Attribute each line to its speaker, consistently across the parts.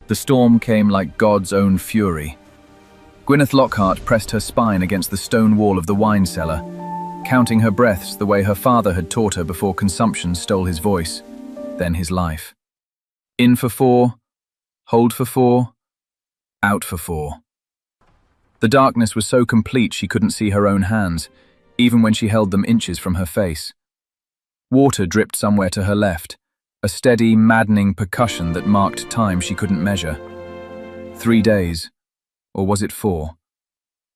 Speaker 1: The storm came like God's own fury. Gwyneth Lockhart pressed her spine against the stone wall of the wine cellar, counting her breaths the way her father had taught her before consumption stole his voice, then his life. In for 4, hold for 4, out for 4. The darkness was so complete she couldn't see her own hands, even when she held them inches from her face. Water dripped somewhere to her left, a steady, maddening percussion that marked time she couldn't measure. 3 days. Or was it 4?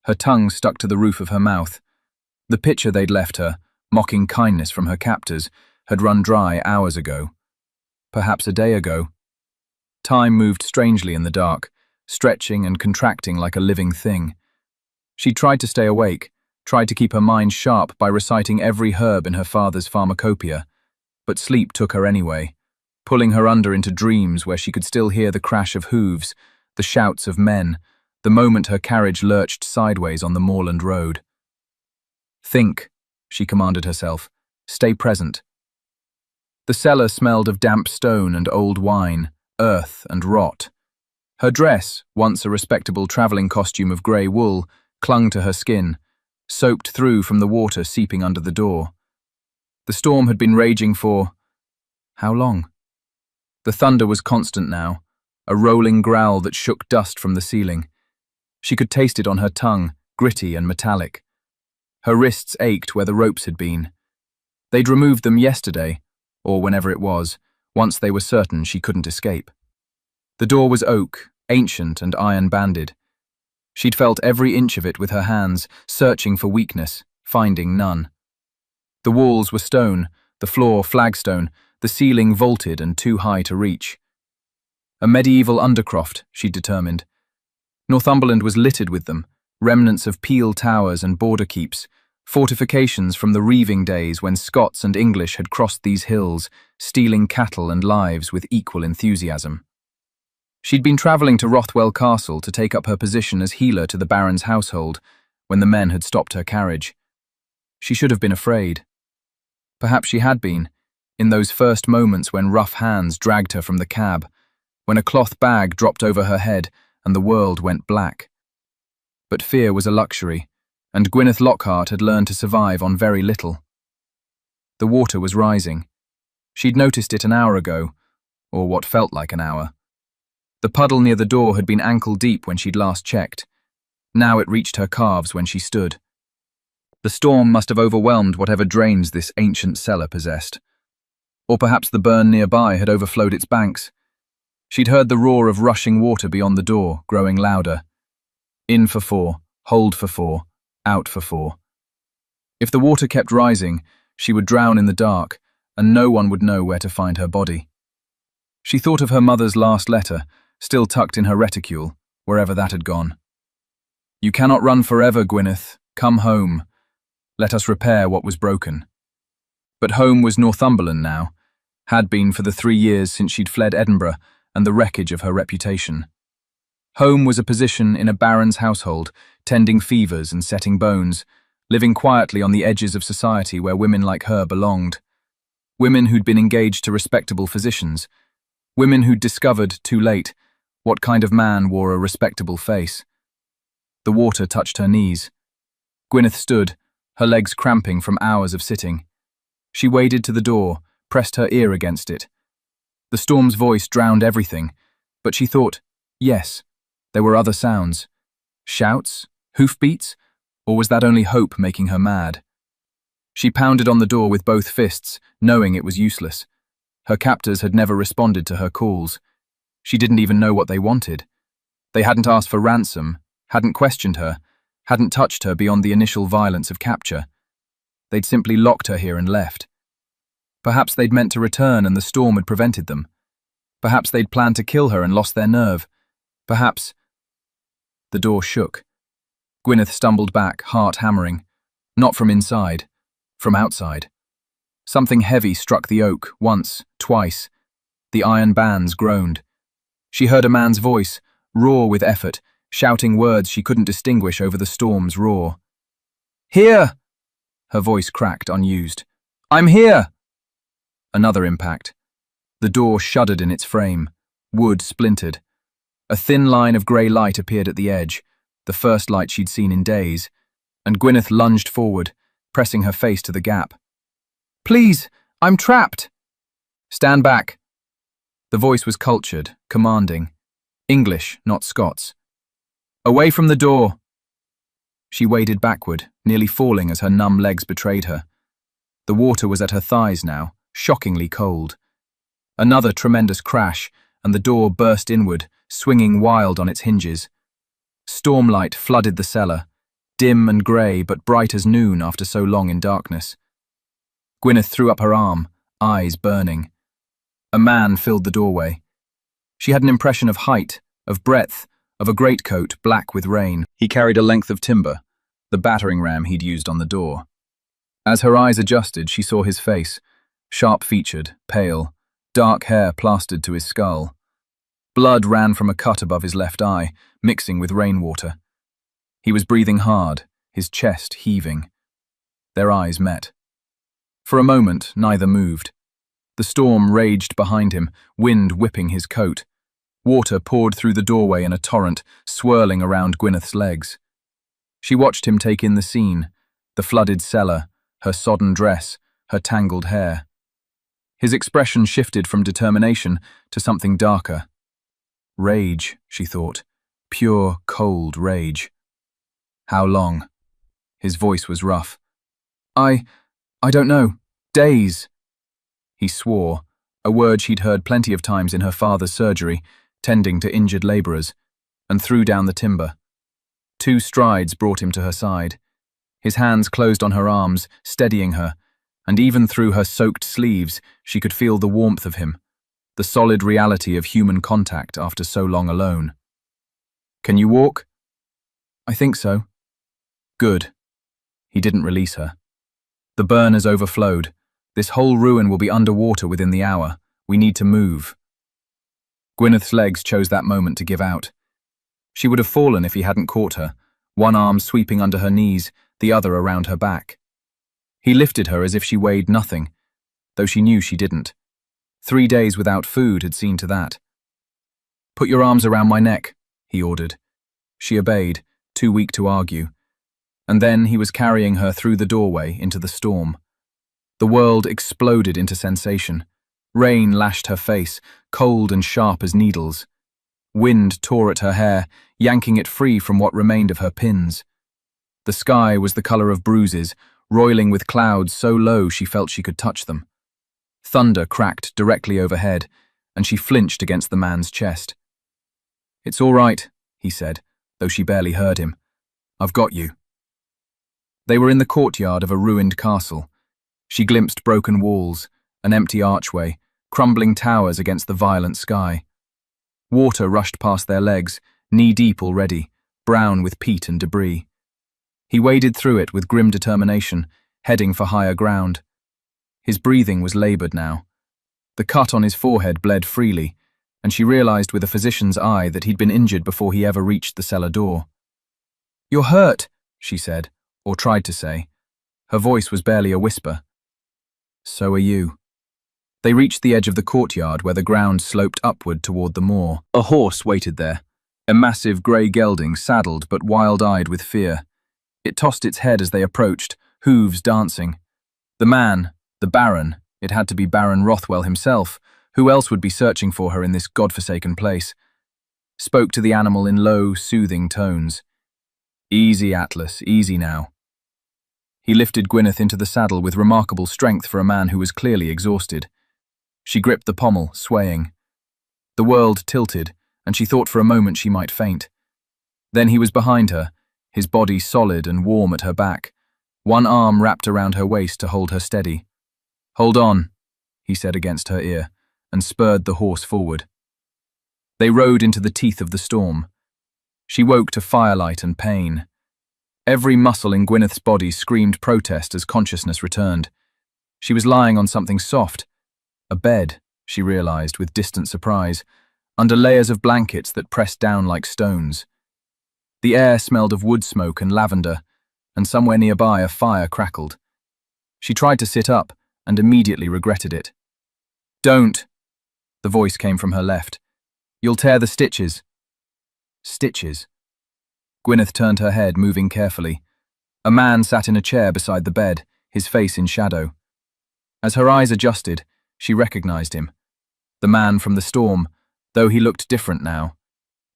Speaker 1: Her tongue stuck to the roof of her mouth. The pitcher they'd left her, mocking kindness from her captors, had run dry hours ago. Perhaps a day ago. Time moved strangely in the dark, stretching and contracting like a living thing. She tried to stay awake, tried to keep her mind sharp by reciting every herb in her father's pharmacopoeia, but sleep took her anyway, pulling her under into dreams where she could still hear the crash of hooves, the shouts of men, the moment her carriage lurched sideways on the moorland road. Think, she commanded herself. Stay present. The cellar smelled of damp stone and old wine, earth and rot. Her dress, once a respectable travelling costume of grey wool, clung to her skin, soaked through from the water seeping under the door. The storm had been raging for... how long? The thunder was constant now, a rolling growl that shook dust from the ceiling. She could taste it on her tongue, gritty and metallic. Her wrists ached where the ropes had been. They'd removed them yesterday, or whenever it was, once they were certain she couldn't escape. The door was oak, ancient and iron-banded. She'd felt every inch of it with her hands, searching for weakness, finding none. The walls were stone, the floor flagstone, the ceiling vaulted and too high to reach. A medieval undercroft, she'd determined. Northumberland was littered with them, remnants of peel towers and border keeps, fortifications from the reaving days when Scots and English had crossed these hills, stealing cattle and lives with equal enthusiasm. She'd been travelling to Rothwell Castle to take up her position as healer to the Baron's household when the men had stopped her carriage. She should have been afraid. Perhaps she had been, in those first moments when rough hands dragged her from the cab, when a cloth bag dropped over her head and the world went black. But fear was a luxury, and Gwyneth Lockhart had learned to survive on very little. The water was rising. She'd noticed it an hour ago, or what felt like an hour. The puddle near the door had been ankle-deep when she'd last checked. Now it reached her calves when she stood. The storm must have overwhelmed whatever drains this ancient cellar possessed. Or perhaps the burn nearby had overflowed its banks. She'd heard the roar of rushing water beyond the door, growing louder. In for 4, hold for 4, out for 4. If the water kept rising, she would drown in the dark, and no one would know where to find her body. She thought of her mother's last letter, still tucked in her reticule, wherever that had gone. You cannot run forever, Gwyneth. Come home. Let us repair what was broken. But home was Northumberland now, had been for the 3 years since she'd fled Edinburgh and the wreckage of her reputation. Home was a position in a baron's household, tending fevers and setting bones, living quietly on the edges of society where women like her belonged. Women who'd been engaged to respectable physicians. Women who'd discovered, too late, what kind of man wore a respectable face. The water touched her knees. Gwyneth stood, her legs cramping from hours of sitting. She waded to the door, pressed her ear against it. The storm's voice drowned everything, but she thought, yes, there were other sounds. Shouts? Hoofbeats? Or was that only hope making her mad? She pounded on the door with both fists, knowing it was useless. Her captors had never responded to her calls. She didn't even know what they wanted. They hadn't asked for ransom, hadn't questioned her, hadn't touched her beyond the initial violence of capture. They'd simply locked her here and left. Perhaps they'd meant to return and the storm had prevented them. Perhaps they'd planned to kill her and lost their nerve. Perhaps... The door shook. Gwyneth stumbled back, heart hammering. Not from inside, from outside. Something heavy struck the oak, once, twice. The iron bands groaned. She heard a man's voice, raw with effort, shouting words she couldn't distinguish over the storm's roar. Here! Her voice cracked, unused. I'm here! Another impact. The door shuddered in its frame. Wood splintered. A thin line of grey light appeared at the edge, the first light she'd seen in days, and Gwyneth lunged forward, pressing her face to the gap. "Please, I'm trapped!" "Stand back." The voice was cultured, commanding. English, not Scots. "Away from the door." She waded backward, nearly falling as her numb legs betrayed her. The water was at her thighs now, shockingly cold. Another tremendous crash, and the door burst inward, swinging wild on its hinges. Stormlight flooded the cellar, dim and grey but bright as noon after so long in darkness. Gwyneth threw up her arm, eyes burning. A man filled the doorway. She had an impression of height, of breadth, of a greatcoat black with rain. He carried a length of timber, the battering ram he'd used on the door. As her eyes adjusted, she saw his face, sharp-featured, pale, dark hair plastered to his skull. Blood ran from a cut above his left eye, mixing with rainwater. He was breathing hard, his chest heaving. Their eyes met. For a moment, neither moved. The storm raged behind him, wind whipping his coat. Water poured through the doorway in a torrent, swirling around Gwyneth's legs. She watched him take in the scene, the flooded cellar, her sodden dress, her tangled hair. His expression shifted from determination to something darker. Rage, she thought. Pure, cold rage. "How long?" His voice was rough. I don't know. Days." He swore, a word she'd heard plenty of times in her father's surgery, tending to injured labourers, and threw down the timber. 2 strides brought him to her side. His hands closed on her arms, steadying her, and even through her soaked sleeves, she could feel the warmth of him, the solid reality of human contact after so long alone. "Can you walk?" "I think so." "Good." He didn't release her. "The burn has overflowed. This whole ruin will be underwater within the hour. We need to move." Gwyneth's legs chose that moment to give out. She would have fallen if he hadn't caught her, one arm sweeping under her knees, the other around her back. He lifted her as if she weighed nothing, though she knew she didn't. 3 days without food had seen to that. "Put your arms around my neck," he ordered. She obeyed, too weak to argue. And then he was carrying her through the doorway into the storm. The world exploded into sensation. Rain lashed her face, cold and sharp as needles. Wind tore at her hair, yanking it free from what remained of her pins. The sky was the colour of bruises, roiling with clouds so low she felt she could touch them. Thunder cracked directly overhead, and she flinched against the man's chest. "It's all right," he said, though she barely heard him. "I've got you." They were in the courtyard of a ruined castle. She glimpsed broken walls, an empty archway, crumbling towers against the violent sky. Water rushed past their legs, knee-deep already, brown with peat and debris. He waded through it with grim determination, heading for higher ground. His breathing was laboured now. The cut on his forehead bled freely, and she realised with a physician's eye that he'd been injured before he ever reached the cellar door. "You're hurt," she said, or tried to say. Her voice was barely a whisper. "So are you." They reached the edge of the courtyard where the ground sloped upward toward the moor. A horse waited there, a massive grey gelding saddled but wild-eyed with fear. It tossed its head as they approached, hooves dancing. The man, the Baron, it had to be Baron Rothwell himself, who else would be searching for her in this godforsaken place, spoke to the animal in low, soothing tones. "Easy, Atlas, easy now." He lifted Gwyneth into the saddle with remarkable strength for a man who was clearly exhausted. She gripped the pommel, swaying. The world tilted, and she thought for a moment she might faint. Then he was behind her, his body solid and warm at her back, one arm wrapped around her waist to hold her steady. "Hold on," he said against her ear, and spurred the horse forward. They rode into the teeth of the storm. She woke to firelight and pain. Every muscle in Gwyneth's body screamed protest as consciousness returned. She was lying on something soft. A bed, she realised with distant surprise, under layers of blankets that pressed down like stones. The air smelled of wood smoke and lavender, and somewhere nearby a fire crackled. She tried to sit up and immediately regretted it. "Don't," the voice came from her left. "You'll tear the stitches." Stitches. Gwyneth turned her head, moving carefully. A man sat in a chair beside the bed, his face in shadow. As her eyes adjusted, she recognized him. The man from the storm, though he looked different now.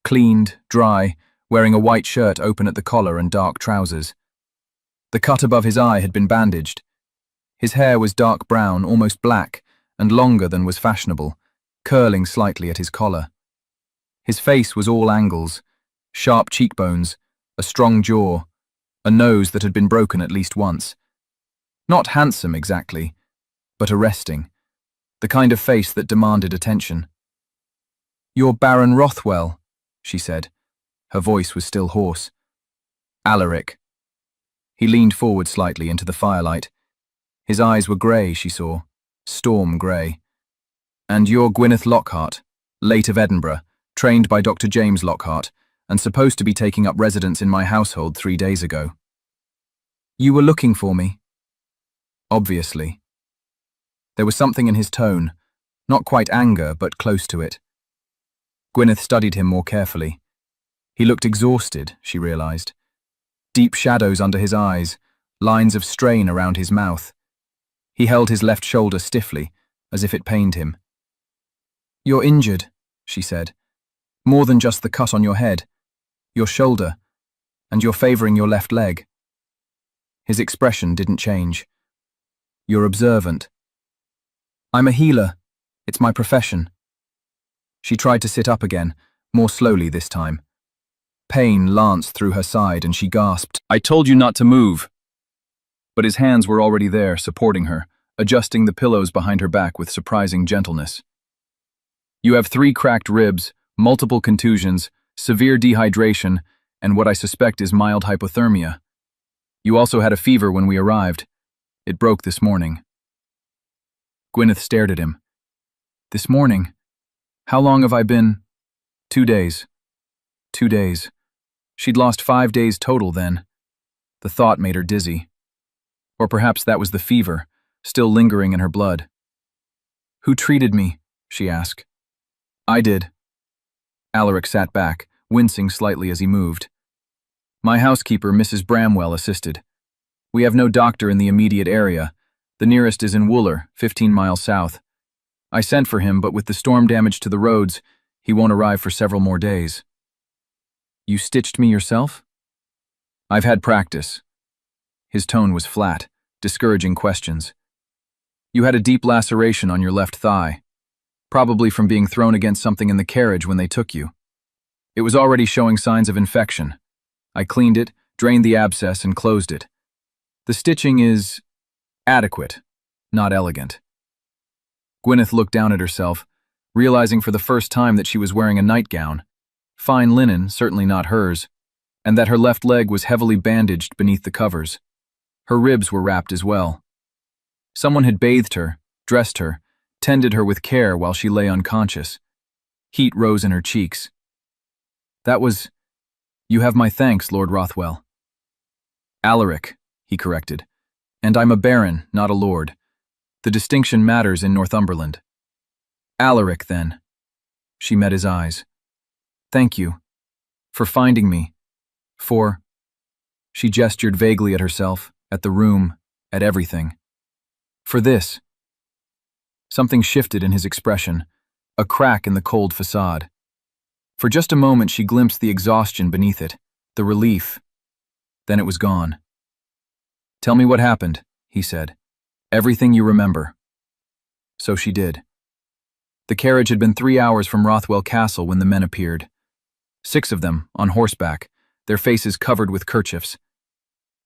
Speaker 1: Cleaned, dry, wearing a white shirt open at the collar and dark trousers. The cut above his eye had been bandaged. His hair was dark brown, almost black, and longer than was fashionable, curling slightly at his collar. His face was all angles, sharp cheekbones, a strong jaw, a nose that had been broken at least once. Not handsome exactly, but arresting, the kind of face that demanded attention. "You're Baron Rothwell," she said. Her voice was still hoarse. "Alaric." He leaned forward slightly into the firelight. His eyes were grey, she saw, storm grey. "And you're Gwyneth Lockhart, late of Edinburgh, trained by Dr. James Lockhart, and supposed to be taking up residence in my household 3 days ago. You were looking for me." Obviously. There was something in his tone, not quite anger, but close to it. Gwyneth studied him more carefully. He looked exhausted, she realized. Deep shadows under his eyes, lines of strain around his mouth. He held his left shoulder stiffly, as if it pained him. "You're injured," she said. "More than just the cut on your head. Your shoulder. And you're favoring your left leg." His expression didn't change. "You're observant." "I'm a healer. It's my profession." She tried to sit up again, more slowly this time. Pain lanced through her side and she gasped, "I told you not to move." But his hands were already there, supporting her, adjusting the pillows behind her back with surprising gentleness. "You have 3 cracked ribs, multiple contusions, severe dehydration, and what I suspect is mild hypothermia. You also had a fever when we arrived. It broke this morning." Gwyneth stared at him. "This morning? How long have I been?" 2 days. 2 days. She'd lost 5 days total then. The thought made her dizzy. Or perhaps that was the fever, still lingering in her blood. "Who treated me?" she asked. "I did." Alaric sat back, wincing slightly as he moved. "My housekeeper, Mrs. Bramwell, assisted. We have no doctor in the immediate area. The nearest is in Wooler, 15 miles south. I sent for him, but with the storm damage to the roads, he won't arrive for several more days." "You stitched me yourself?" "I've had practice." His tone was flat, discouraging questions. "You had a deep laceration on your left thigh, probably from being thrown against something in the carriage when they took you. It was already showing signs of infection. I cleaned it, drained the abscess, and closed it. The stitching is adequate, not elegant." Gwyneth looked down at herself, realizing for the first time that she was wearing a nightgown, fine linen, certainly not hers, and that her left leg was heavily bandaged beneath the covers. Her ribs were wrapped as well. Someone had bathed her, dressed her, tended her with care while she lay unconscious. Heat rose in her cheeks. "That was... You have my thanks, Lord Rothwell." "Alaric," he corrected. "And I'm a baron, not a lord. The distinction matters in Northumberland." "Alaric, then." She met his eyes. "Thank you. For finding me. For..." She gestured vaguely at herself, at the room, at everything. "For this." Something shifted in his expression, a crack in the cold facade. For just a moment she glimpsed the exhaustion beneath it, the relief. Then it was gone. "Tell me what happened," he said. "Everything you remember." So she did. The carriage had been 3 hours from Rothwell Castle when the men appeared. 6 of them, on horseback, their faces covered with kerchiefs.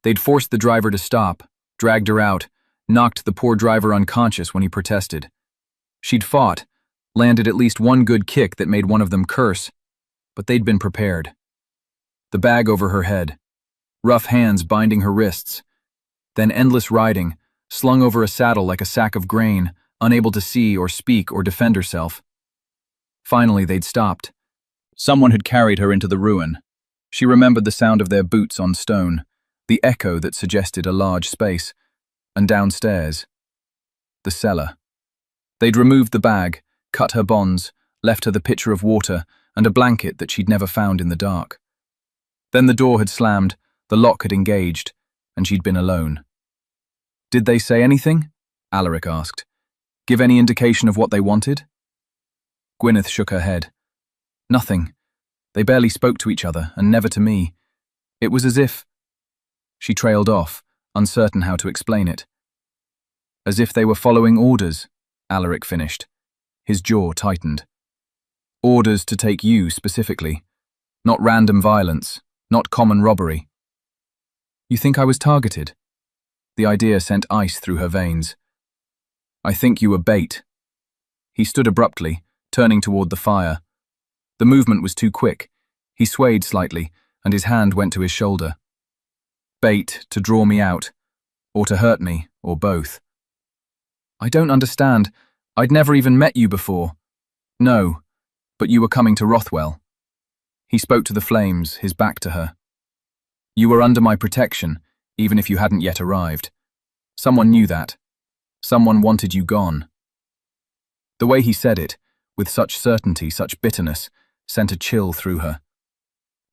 Speaker 1: They'd forced the driver to stop, dragged her out, knocked the poor driver unconscious when he protested. She'd fought, landed at least one good kick that made one of them curse, but they'd been prepared. The bag over her head, rough hands binding her wrists, then endless riding, slung over a saddle like a sack of grain, unable to see or speak or defend herself. Finally, they'd stopped. Someone had carried her into the ruin. She remembered the sound of their boots on stone, the echo that suggested a large space, and downstairs, the cellar. They'd removed the bag, cut her bonds, left her the pitcher of water, and a blanket that she'd never found in the dark. Then the door had slammed, the lock had engaged, and she'd been alone. "Did they say anything?" Alaric asked. "Give any indication of what they wanted?" Gwyneth shook her head. "Nothing. They barely spoke to each other, and never to me. It was as if—" She trailed off, uncertain how to explain it. "As if they were following orders," Alaric finished. His jaw tightened. "Orders to take you specifically. Not random violence, not common robbery." "You think I was targeted?" The idea sent ice through her veins. "I think you were bait." He stood abruptly, turning toward the fire. The movement was too quick. He swayed slightly, and his hand went to his shoulder. "Bait to draw me out, or to hurt me, or both." "I don't understand. I'd never even met you before." "No, but you were coming to Rothwell." He spoke to the flames, his back to her. "You were under my protection, even if you hadn't yet arrived. Someone knew that. Someone wanted you gone." The way he said it, with such certainty, such bitterness, sent a chill through her.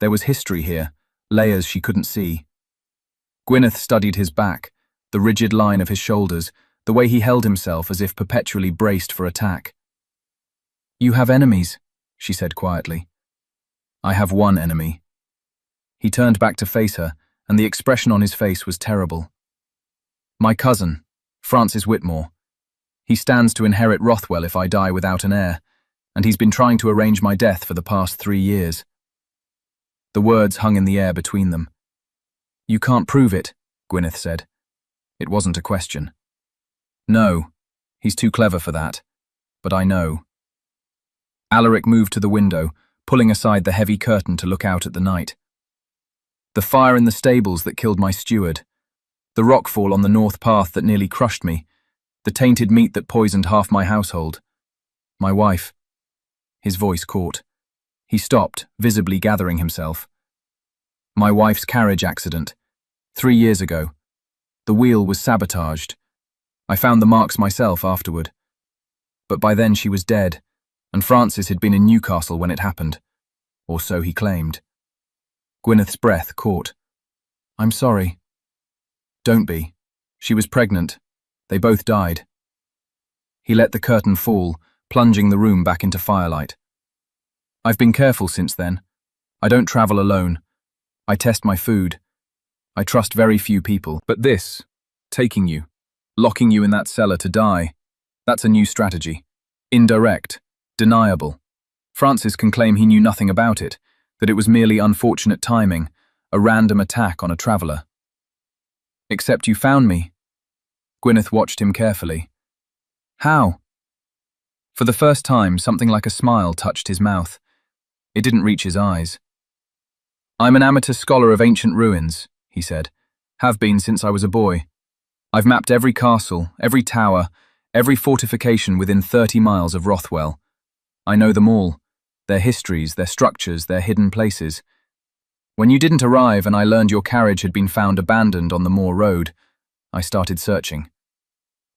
Speaker 1: There was history here, layers she couldn't see. Gwyneth studied his back, the rigid line of his shoulders, the way he held himself as if perpetually braced for attack. "You have enemies," she said quietly. "I have one enemy." He turned back to face her, and the expression on his face was terrible. "My cousin, Francis Whitmore. He stands to inherit Rothwell if I die without an heir, and he's been trying to arrange my death for the past 3 years." The words hung in the air between them. "You can't prove it," Gwyneth said. It wasn't a question. "No, he's too clever for that. But I know." Alaric moved to the window, pulling aside the heavy curtain to look out at the night. "The fire in the stables that killed my steward. The rockfall on the north path that nearly crushed me. The tainted meat that poisoned half my household. My wife." His voice caught. He stopped, visibly gathering himself. "My wife's carriage accident. 3 years ago. The wheel was sabotaged. I found the marks myself afterward. But by then she was dead, and Francis had been in Newcastle when it happened. Or so he claimed." Gwyneth's breath caught. "I'm sorry." "Don't be. She was pregnant. They both died." He let the curtain fall, plunging the room back into firelight. "I've been careful since then. I don't travel alone. I test my food. I trust very few people. But this, taking you, locking you in that cellar to die, that's a new strategy. Indirect, deniable. Francis can claim he knew nothing about it, that it was merely unfortunate timing, a random attack on a traveller. Except you found me." Gwyneth watched him carefully. "How?" For the first time, something like a smile touched his mouth. It didn't reach his eyes. "I'm an amateur scholar of ancient ruins," he said. "Have been since I was a boy. I've mapped every castle, every tower, every fortification within 30 miles of Rothwell. I know them all, their histories, their structures, their hidden places. When you didn't arrive and I learned your carriage had been found abandoned on the Moor Road, I started searching.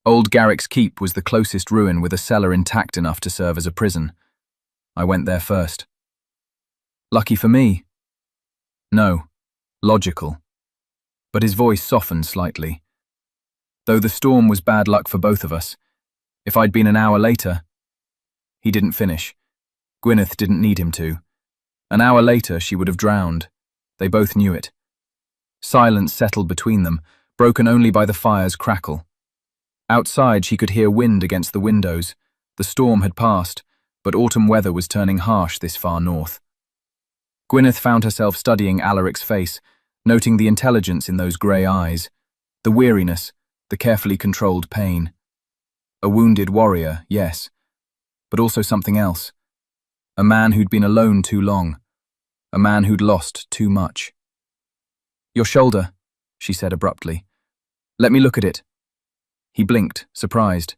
Speaker 1: Old Garrick's Keep was the closest ruin with a cellar intact enough to serve as a prison. I went there first." "Lucky for me?" "No, logical." But his voice softened slightly. "Though the storm was bad luck for both of us. If I'd been an hour later—" He didn't finish. Gwyneth didn't need him to. An hour later, she would have drowned. They both knew it. Silence settled between them, broken only by the fire's crackle. Outside, she could hear wind against the windows. The storm had passed, but autumn weather was turning harsh this far north. Gwyneth found herself studying Alaric's face, noting the intelligence in those grey eyes, the weariness, the carefully controlled pain. A wounded warrior, yes, but also something else. A man who'd been alone too long. A man who'd lost too much. "Your shoulder," she said abruptly. "Let me look at it." He blinked, surprised.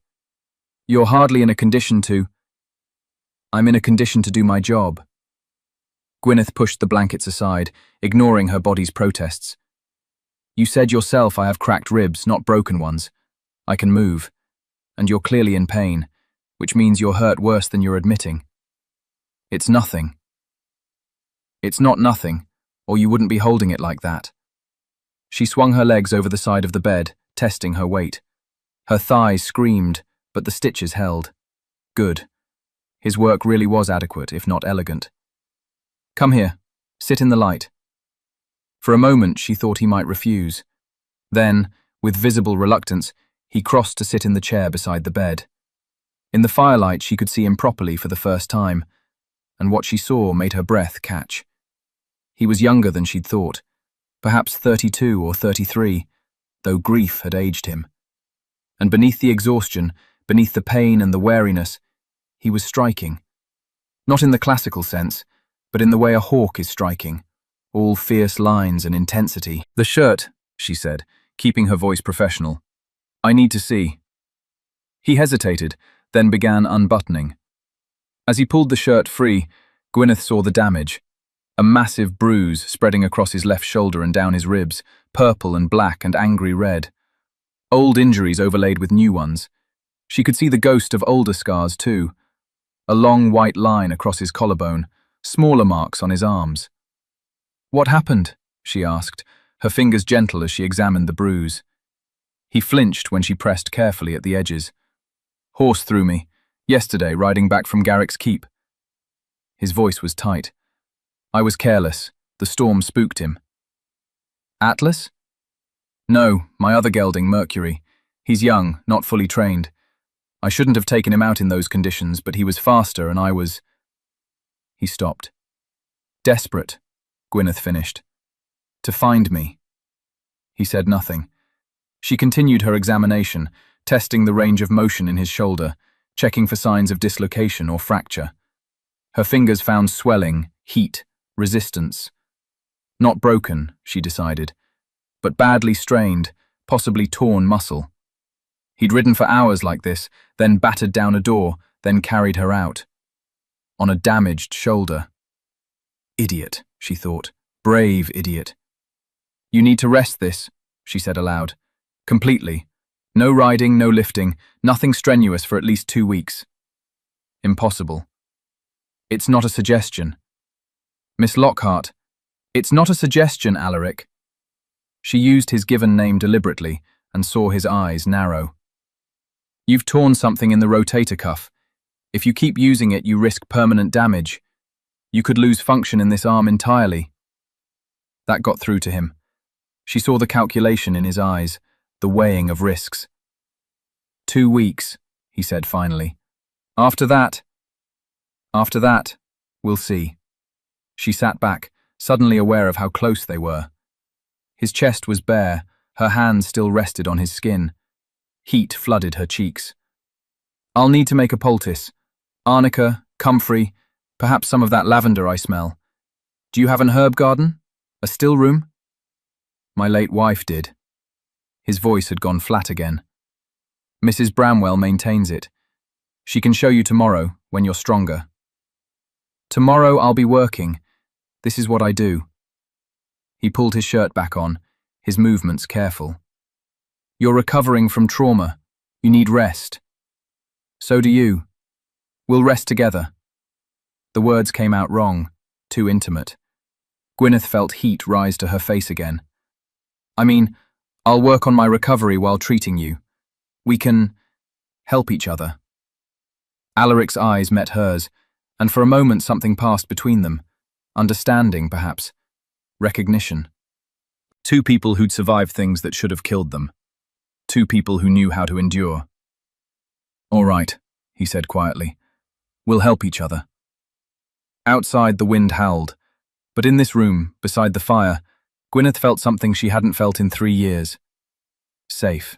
Speaker 1: "You're hardly in a condition to—" "I'm in a condition to do my job." Gwyneth pushed the blankets aside, ignoring her body's protests. "You said yourself I have cracked ribs, not broken ones. I can move. And you're clearly in pain, which means you're hurt worse than you're admitting." "It's nothing," It's not nothing, or you wouldn't be holding it like that. She swung her legs over the side of the bed, testing her weight. Her thighs screamed, but the stitches held. Good. His work really was adequate, if not elegant. Come here. Sit in the light. For a moment, she thought he might refuse. Then, with visible reluctance, he crossed to sit in the chair beside the bed. In the firelight, she could see him properly for the first time, and what she saw made her breath catch. He was younger than she'd thought, perhaps 32 or 33, though grief had aged him. And beneath the exhaustion, beneath the pain and the weariness, he was striking. Not in the classical sense, but in the way a hawk is striking, all fierce lines and intensity. The shirt, she said, keeping her voice professional. I need to see. He hesitated, then began unbuttoning. As he pulled the shirt free, Gwyneth saw the damage. A massive bruise spreading across his left shoulder and down his ribs, purple and black and angry red. Old injuries overlaid with new ones. She could see the ghost of older scars too. A long white line across his collarbone, smaller marks on his arms. What happened? She asked, her fingers gentle as she examined the bruise. He flinched when she pressed carefully at the edges. Horse threw me, yesterday riding back from Garrick's Keep. His voice was tight. I was careless. The storm spooked him. Atlas? No, my other gelding, Mercury. He's young, not fully trained. I shouldn't have taken him out in those conditions, but he was faster and I was... He stopped. Desperate, Gwyneth finished. To find me. He said nothing. She continued her examination, testing the range of motion in his shoulder, checking for signs of dislocation or fracture. Her fingers found swelling, heat, resistance. Not broken, she decided, but badly strained, possibly torn muscle. He'd ridden for hours like this, then battered down a door, then carried her out. On a damaged shoulder. Idiot, she thought. Brave idiot. You need to rest this, she said aloud. Completely. No riding, no lifting, nothing strenuous for at least 2 weeks. Impossible. It's not a suggestion. Miss Lockhart, it's not a suggestion, Alaric. She used his given name deliberately and saw his eyes narrow. You've torn something in the rotator cuff. If you keep using it, you risk permanent damage. You could lose function in this arm entirely. That got through to him. She saw the calculation in his eyes, the weighing of risks. 2 weeks, he said finally. After that, we'll see. She sat back, suddenly aware of how close they were. His chest was bare, her hands still rested on his skin. Heat flooded her cheeks. I'll need to make a poultice. Arnica, comfrey, perhaps some of that lavender I smell. Do you have an herb garden? A still room? My late wife did. His voice had gone flat again. Mrs. Bramwell maintains it. She can show you tomorrow, when you're stronger. Tomorrow I'll be working. This is what I do. He pulled his shirt back on, his movements careful. You're recovering from trauma. You need rest. So do you. We'll rest together. The words came out wrong, too intimate. Gwyneth felt heat rise to her face again. I mean, I'll work on my recovery while treating you. We can help each other. Alaric's eyes met hers, and for a moment something passed between them. Understanding, perhaps. Recognition. 2 people who'd survived things that should have killed them. 2 people who knew how to endure. All right, he said quietly. We'll help each other. Outside, the wind howled, but in this room, beside the fire, Gwyneth felt something she hadn't felt in 3 years. Safe.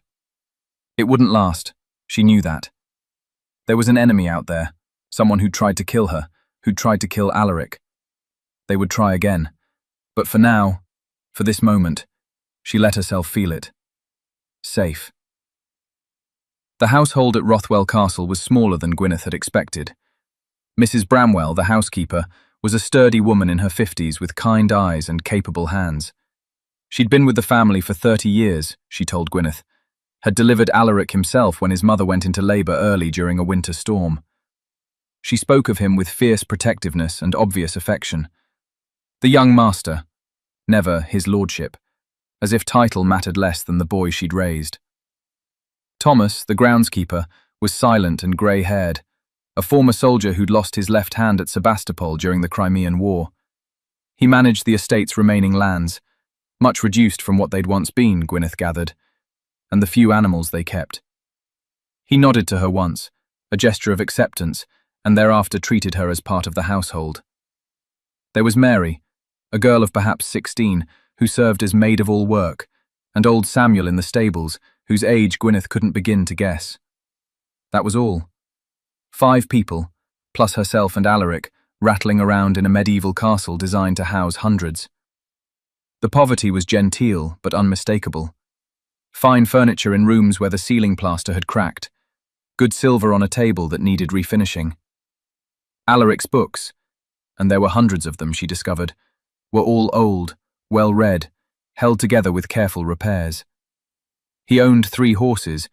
Speaker 1: It wouldn't last. She knew that. There was an enemy out there, someone who'd tried to kill her, who'd tried to kill Alaric. They would try again. But for now, for this moment, she let herself feel it. Safe. The household at Rothwell Castle was smaller than Gwyneth had expected. Mrs. Bramwell, the housekeeper, was a sturdy woman in her 50s with kind eyes and capable hands. She'd been with the family for 30 years, she told Gwyneth, had delivered Alaric himself when his mother went into labour early during a winter storm. She spoke of him with fierce protectiveness and obvious affection. The young master, never his lordship, as if title mattered less than the boy she'd raised. Thomas, the groundskeeper, was silent and grey-haired, a former soldier who'd lost his left hand at Sebastopol during the Crimean War. He managed the estate's remaining lands, much reduced from what they'd once been, Gwyneth gathered, and the few animals they kept. He nodded to her once, a gesture of acceptance, and thereafter treated her as part of the household. There was Mary, a girl of perhaps 16, who served as maid of all work, and old Samuel in the stables, whose age Gwyneth couldn't begin to guess. That was all. 5 people, plus herself and Alaric, rattling around in a medieval castle designed to house hundreds. The poverty was genteel but unmistakable. Fine furniture in rooms where the ceiling plaster had cracked, good silver on a table that needed refinishing. Alaric's books, and there were hundreds of them, she discovered, were all old, well-read, held together with careful repairs. He owned 3 horses,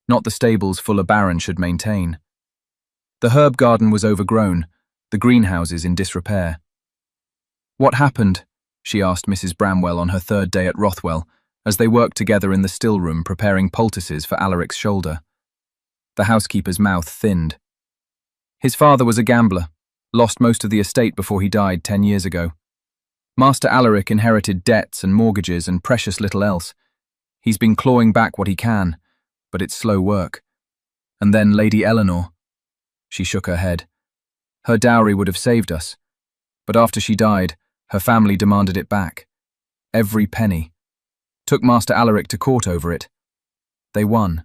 Speaker 1: not the stables Fuller Baron should maintain. The herb garden was overgrown, the greenhouses in disrepair. "What happened?" she asked Mrs. Bramwell on her 3rd day at Rothwell, as they worked together in the still room preparing poultices for Alaric's shoulder. The housekeeper's mouth thinned. His father was a gambler, lost most of the estate before he died 10 years ago. Master Alaric inherited debts and mortgages and precious little else. He's been clawing back what he can, but it's slow work. And then Lady Eleanor. She shook her head. Her dowry would have saved us, but after she died, her family demanded it back. Every penny. Took Master Alaric to court over it. They won.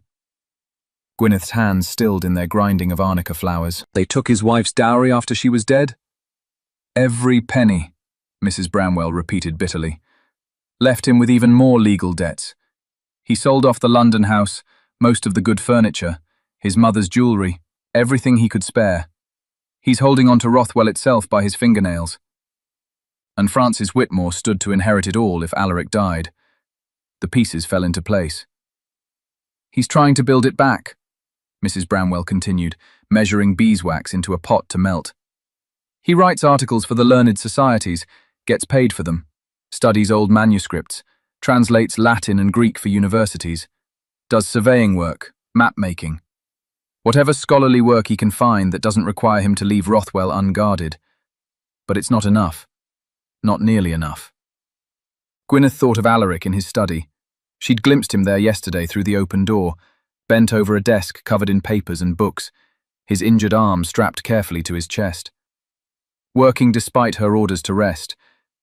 Speaker 1: Gwyneth's hands stilled in their grinding of arnica flowers. They took his wife's dowry after she was dead? Every penny, Mrs. Bramwell repeated bitterly. Left him with even more legal debts. He sold off the London house, most of the good furniture, his mother's jewellery, everything he could spare. He's holding on to Rothwell itself by his fingernails. And Francis Whitmore stood to inherit it all if Alaric died. The pieces fell into place. He's trying to build it back, Mrs. Bramwell continued, measuring beeswax into a pot to melt. He writes articles for the learned societies, gets paid for them, studies old manuscripts, translates Latin and Greek for universities, does surveying work, map-making. Whatever scholarly work he can find that doesn't require him to leave Rothwell unguarded. But it's not enough. Not nearly enough. Gwyneth thought of Alaric in his study. She'd glimpsed him there yesterday through the open door, bent over a desk covered in papers and books, his injured arm strapped carefully to his chest. Working despite her orders to rest,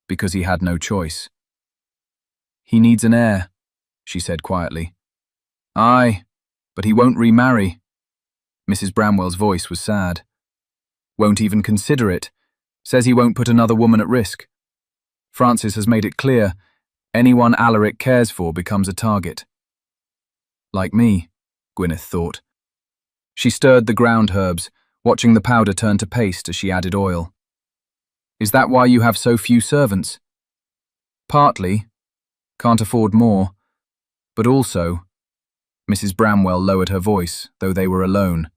Speaker 1: because he had no choice. He needs an heir, she said quietly. Aye, but he won't remarry. Mrs. Bramwell's voice was sad. Won't even consider it. Says he won't put another woman at risk. Francis has made it clear, anyone Alaric cares for becomes a target. Like me, Gwyneth thought. She stirred the ground herbs, watching the powder turn to paste as she added oil. Is that why you have so few servants? Partly. Can't afford more. But also, Mrs. Bramwell lowered her voice, though they were alone.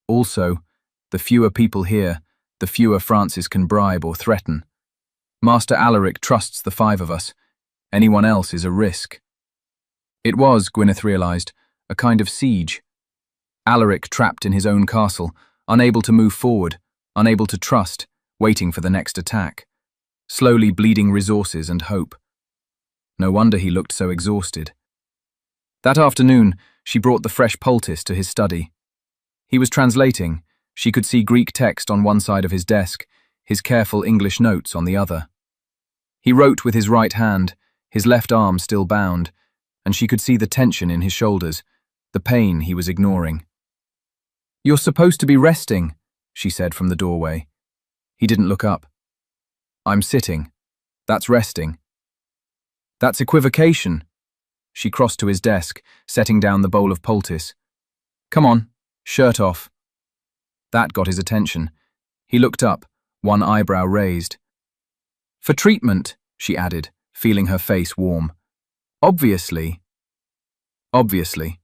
Speaker 1: Also, the fewer people here, the fewer Francis can bribe or threaten. Master Alaric trusts the 5 of us. Anyone else is a risk. It was, Gwyneth realised, a kind of siege. Alaric trapped in his own castle, unable to move forward, unable to trust, waiting for the next attack, slowly bleeding resources and hope. No wonder he looked so exhausted. That afternoon, she brought the fresh poultice to his study. He was translating. She could see Greek text on one side of his desk, his careful English notes on the other. He wrote with his right hand, his left arm still bound, and she could see the tension in his shoulders, the pain he was ignoring. You're supposed to be resting, she said from the doorway. He didn't look up. I'm sitting. That's resting. That's equivocation. She crossed to his desk, setting down the bowl of poultice. Come on, shirt off. That got his attention. He looked up, one eyebrow raised. For treatment, she added, feeling her face warm. Obviously. Obviously.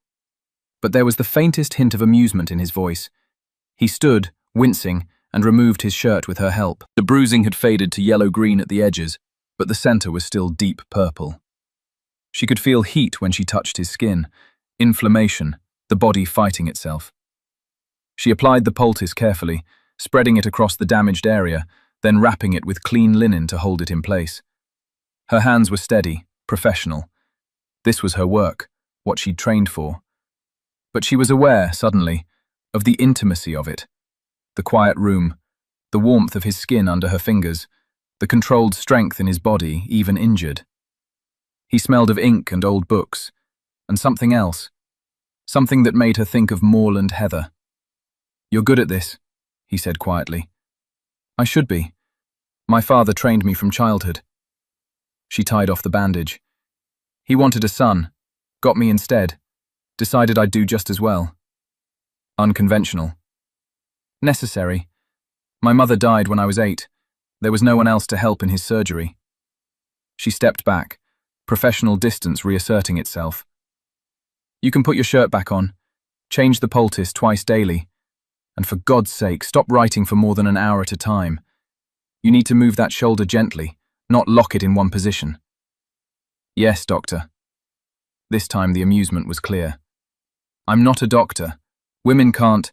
Speaker 1: But there was the faintest hint of amusement in his voice. He stood, wincing, and removed his shirt with her help. The bruising had faded to yellow-green at the edges, but the center was still deep purple. She could feel heat when she touched his skin, inflammation, the body fighting itself. She applied the poultice carefully, spreading it across the damaged area, then wrapping it with clean linen to hold it in place. Her hands were steady, professional. This was her work, what she'd trained for. But she was aware, suddenly, of the intimacy of it. The quiet room, the warmth of his skin under her fingers, the controlled strength in his body, even injured. He smelled of ink and old books, and something else, something that made her think of moorland heather. "You're good at this," he said quietly. "I should be. My father trained me from childhood." She tied off the bandage. "He wanted a son, got me instead, decided I'd do just as well. Unconventional. Necessary. My mother died when I was 8. There was no one else to help in his surgery." She stepped back, professional distance reasserting itself. "You can put your shirt back on. Change the poultice twice daily. And for God's sake, stop writing for more than an hour at a time. You need to move that shoulder gently, not lock it in one position." "Yes, doctor." This time the amusement was clear. "I'm not a doctor. Women can't—"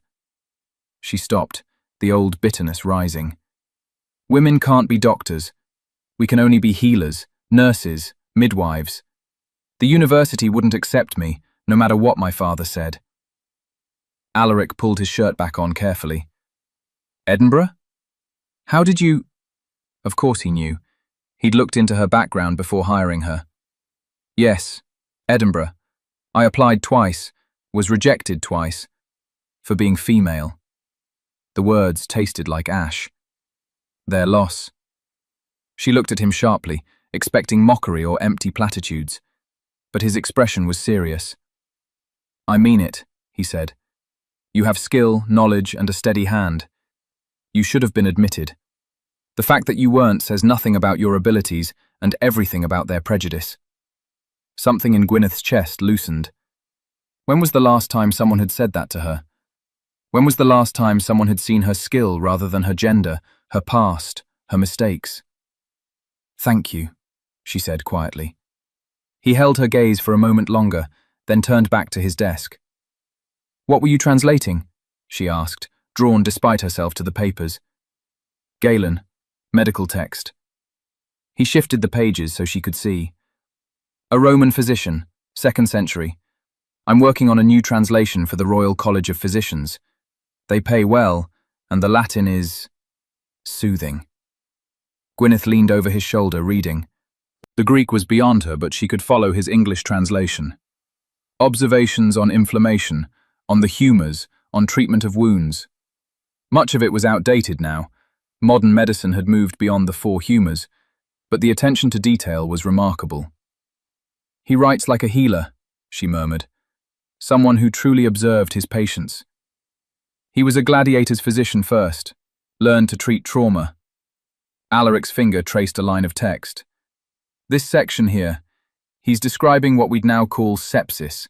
Speaker 1: She stopped, the old bitterness rising. "Women can't be doctors. We can only be healers, nurses, midwives. The university wouldn't accept me, no matter what my father said." Alaric pulled his shirt back on carefully. "Edinburgh? How did you—" Of course he knew. He'd looked into her background before hiring her. "Yes, Edinburgh. I applied twice, was rejected twice, for being female." The words tasted like ash. Their loss. She looked at him sharply, expecting mockery or empty platitudes, but his expression was serious. "I mean it," he said. "You have skill, knowledge, and a steady hand. You should have been admitted. The fact that you weren't says nothing about your abilities and everything about their prejudice." Something in Gwyneth's chest loosened. When was the last time someone had said that to her? When was the last time someone had seen her skill rather than her gender, her past, her mistakes? "Thank you," she said quietly. He held her gaze for a moment longer, then turned back to his desk. "What were you translating?" she asked, drawn despite herself to the papers. "Galen, medical text." He shifted the pages so she could see. "A Roman physician, 2nd century. I'm working on a new translation for the Royal College of Physicians. They pay well, and the Latin is soothing." Gwyneth leaned over his shoulder, reading. The Greek was beyond her, but she could follow his English translation. Observations on inflammation, on the humours, on treatment of wounds. Much of it was outdated now. Modern medicine had moved beyond the 4 humours, but the attention to detail was remarkable. "He writes like a healer," she murmured. "Someone who truly observed his patients. He was a gladiator's physician first, learned to treat trauma." Alaric's finger traced a line of text. "This section here, he's describing what we'd now call sepsis.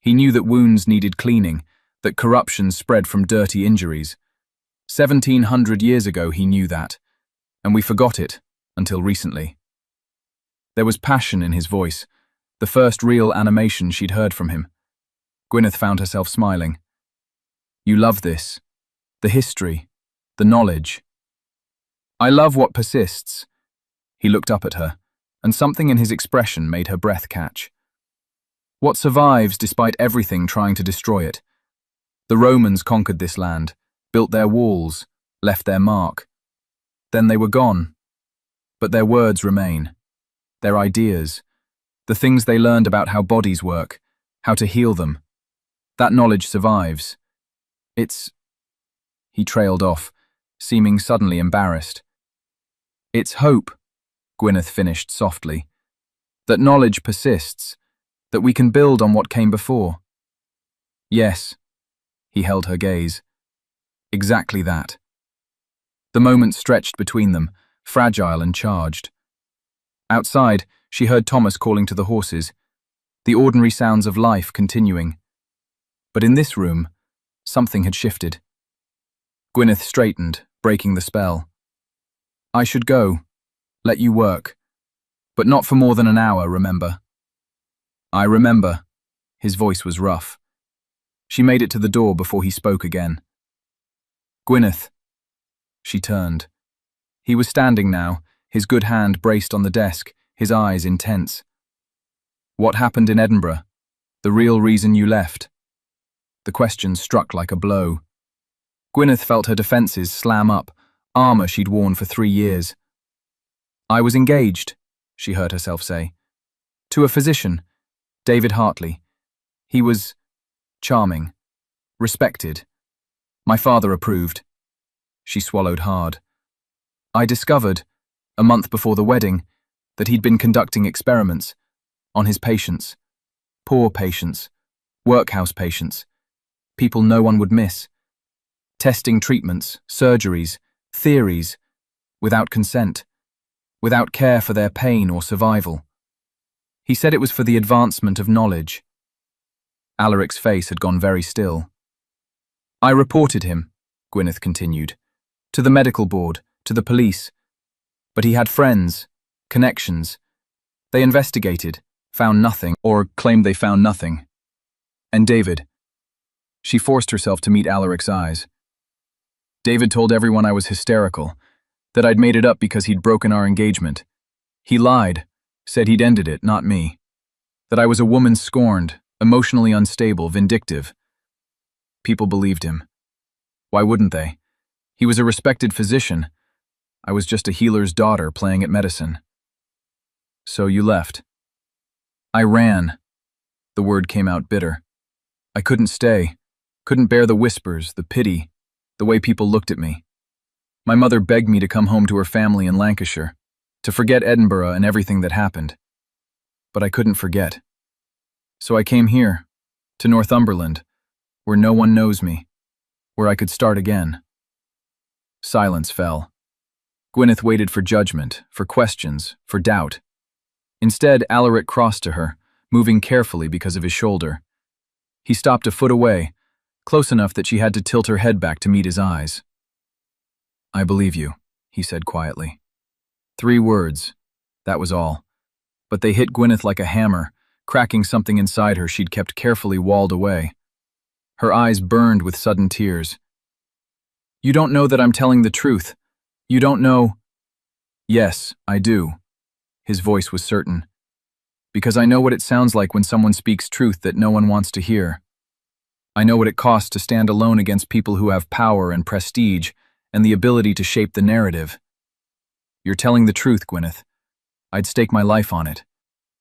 Speaker 1: He knew that wounds needed cleaning, that corruption spread from dirty injuries. 1700 years ago he knew that, and we forgot it until recently." There was passion in his voice, the first real animation she'd heard from him. Gwyneth found herself smiling. "You love this, the history, the knowledge." "I love what persists." He looked up at her, and something in his expression made her breath catch. "What survives despite everything trying to destroy it. The Romans conquered this land, built their walls, left their mark. Then they were gone. But their words remain, their ideas, the things they learned about how bodies work, how to heal them. That knowledge survives. It's—" He trailed off, seeming suddenly embarrassed. "It's hope," Gwyneth finished softly. "That knowledge persists, that we can build on what came before." "Yes." He held her gaze. "Exactly that." The moment stretched between them, fragile and charged. Outside, she heard Thomas calling to the horses, the ordinary sounds of life continuing. But in this room, something had shifted. Gwyneth straightened, breaking the spell. I should go. Let you work. But not for more than an hour, remember? I remember. His voice was rough. She made it to the door before he spoke again. Gwyneth. She turned. He was standing now, his good hand braced on the desk, his eyes intense. What happened in Edinburgh? The real reason you left? The question struck like a blow. Gwyneth felt her defenses slam up, armor she'd worn for 3 years. I was engaged, she heard herself say. To a physician, David Hartley. He was charming, respected. My father approved. She swallowed hard. I discovered, a month before the wedding, that he'd been conducting experiments on his patients. Poor patients, workhouse patients, people no one would miss. Testing treatments, surgeries, theories, without consent, without care for their pain or survival. He said it was for the advancement of knowledge. Alaric's face had gone very still. I reported him, Gwyneth continued, to the medical board, to the police. But he had friends, connections. They investigated, found nothing, or claimed they found nothing. And David. She forced herself to meet Alaric's eyes. David told everyone I was hysterical, that I'd made it up because he'd broken our engagement. He lied, said he'd ended it, not me. That I was a woman scorned, emotionally unstable, vindictive. People believed him. Why wouldn't they? He was a respected physician. I was just a healer's daughter playing at medicine. So you left. I ran. The word came out bitter. I couldn't stay. Couldn't bear the whispers, the pity, the way people looked at me. My mother begged me to come home to her family in Lancashire, to forget Edinburgh and everything that happened. But I couldn't forget. So I came here, to Northumberland, where no one knows me, where I could start again. Silence fell. Gwyneth waited for judgment, for questions, for doubt. Instead, Alaric crossed to her, moving carefully because of his shoulder. He stopped a foot away, close enough that she had to tilt her head back to meet his eyes. I believe you, he said quietly. 3 words, that was all. But they hit Gwyneth like a hammer, cracking something inside her she'd kept carefully walled away. Her eyes burned with sudden tears. You don't know that I'm telling the truth. You don't know. Yes, I do. His voice was certain. Because I know what it sounds like when someone speaks truth that no one wants to hear. I know what it costs to stand alone against people who have power and prestige and the ability to shape the narrative. You're telling the truth, Gwyneth. I'd stake my life on it.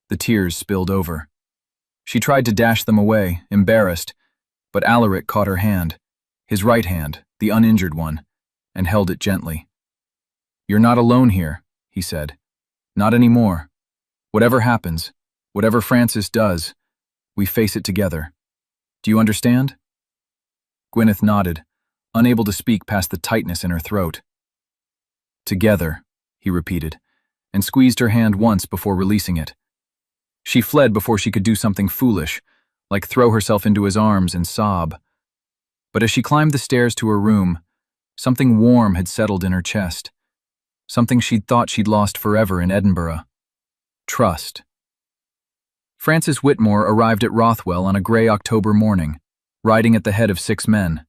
Speaker 1: The tears spilled over. She tried to dash them away, embarrassed, but Alaric caught her hand, his right hand, the uninjured one, and held it gently. You're not alone here, he said. Not anymore. Whatever happens, whatever Francis does, we face it together. Do you understand? Gwyneth nodded, unable to speak past the tightness in her throat. Together, he repeated, and squeezed her hand once before releasing it. She fled before she could do something foolish, like throw herself into his arms and sob. But as she climbed the stairs to her room, something warm had settled in her chest. Something she'd thought she'd lost forever in Edinburgh. Trust. Francis Whitmore arrived at Rothwell on a grey October morning, riding at the head of 6 men.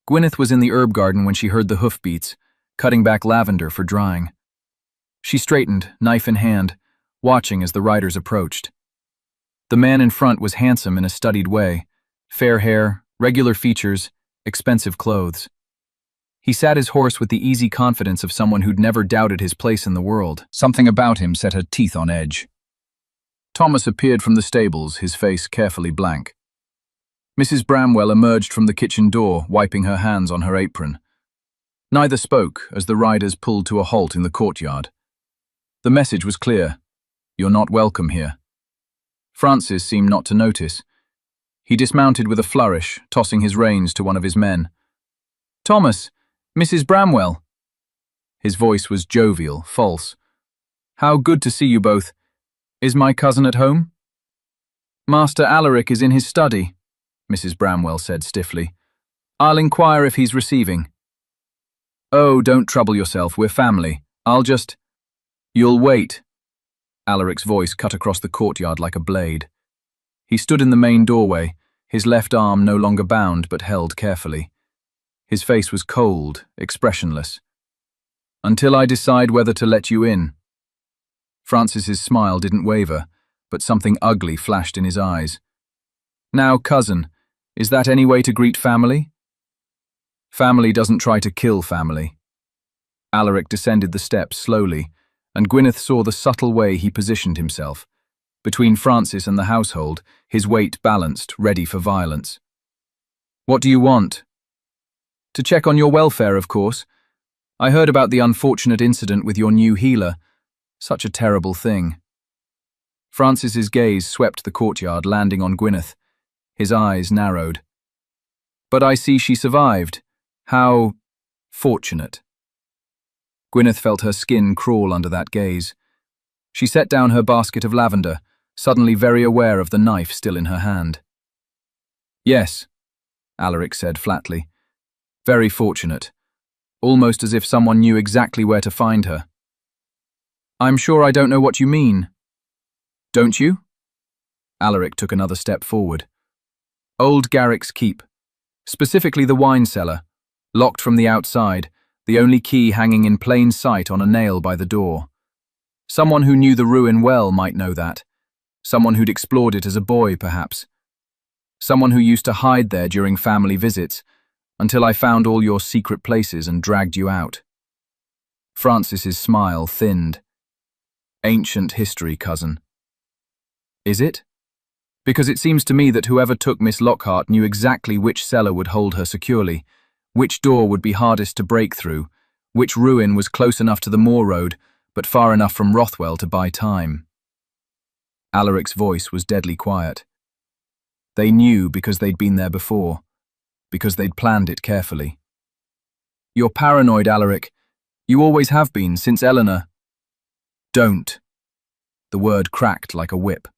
Speaker 1: Gwyneth was in the herb garden when she heard the hoofbeats, cutting back lavender for drying. She straightened, knife in hand, watching as the riders approached. The man in front was handsome in a studied way, fair hair, regular features, expensive clothes. He sat his horse with the easy confidence of someone who'd never doubted his place in the world. Something about him set her teeth on edge. Thomas appeared from the stables, his face carefully blank. Mrs. Bramwell emerged from the kitchen door, wiping her hands on her apron. Neither spoke as the riders pulled to a halt in the courtyard. The message was clear. You're not welcome here. Francis seemed not to notice. He dismounted with a flourish, tossing his reins to one of his men. Thomas! Mrs. Bramwell! His voice was jovial, false. How good to see you both. Is my cousin at home? Master Alaric is in his study, Mrs. Bramwell said stiffly. I'll inquire if he's receiving. Oh, don't trouble yourself, we're family. You'll wait. Alaric's voice cut across the courtyard like a blade. He stood in the main doorway, his left arm no longer bound but held carefully. His face was cold, expressionless. Until I decide whether to let you in. Francis's smile didn't waver, but something ugly flashed in his eyes. Now, cousin, is that any way to greet family? Family doesn't try to kill family. Alaric descended the steps slowly, and Gwyneth saw the subtle way he positioned himself. Between Francis and the household, his weight balanced, ready for violence. What do you want? To check on your welfare, of course. I heard about the unfortunate incident with your new healer. Such a terrible thing. Francis's gaze swept the courtyard, landing on Gwyneth. His eyes narrowed. But I see she survived. How fortunate. Gwyneth felt her skin crawl under that gaze. She set down her basket of lavender, suddenly very aware of the knife still in her hand. Yes, Alaric said flatly. Very fortunate. Almost as if someone knew exactly where to find her. I'm sure I don't know what you mean. Don't you? Alaric took another step forward. Old Garrick's keep. Specifically the wine cellar. Locked from the outside, the only key hanging in plain sight on a nail by the door. Someone who knew the ruin well might know that. Someone who'd explored it as a boy, perhaps. Someone who used to hide there during family visits, until I found all your secret places and dragged you out. Francis's smile thinned. Ancient history, cousin. Is it? Because it seems to me that whoever took Miss Lockhart knew exactly which cellar would hold her securely, which door would be hardest to break through, which ruin was close enough to the moor road, but far enough from Rothwell to buy time. Alaric's voice was deadly quiet. They knew because they'd been there before, because they'd planned it carefully. You're paranoid, Alaric. You always have been, since Eleanor. Don't. The word cracked like a whip.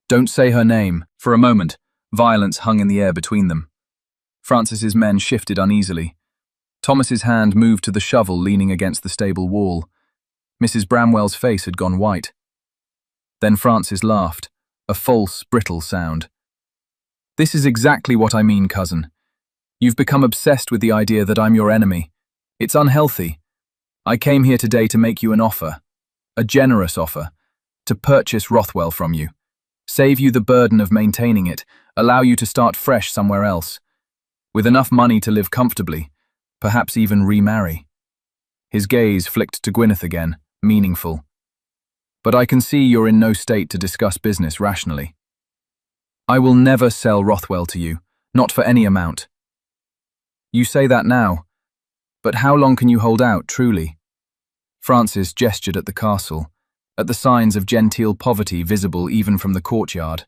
Speaker 1: Don't say her name. For a moment, violence hung in the air between them. Francis's men shifted uneasily. Thomas's hand moved to the shovel leaning against the stable wall. Mrs. Bramwell's face had gone white. Then Francis laughed, a false, brittle sound. This is exactly what I mean, cousin. You've become obsessed with the idea that I'm your enemy. It's unhealthy. I came here today to make you an offer, a generous offer, to purchase Rothwell from you, save you the burden of maintaining it, allow you to start fresh somewhere else, with enough money to live comfortably, perhaps even remarry. His gaze flicked to Gwyneth again, meaningful. But I can see you're in no state to discuss business rationally. I will never sell Rothwell to you, not for any amount. You say that now, but how long can you hold out, truly? Francis gestured at the castle, at the signs of genteel poverty visible even from the courtyard.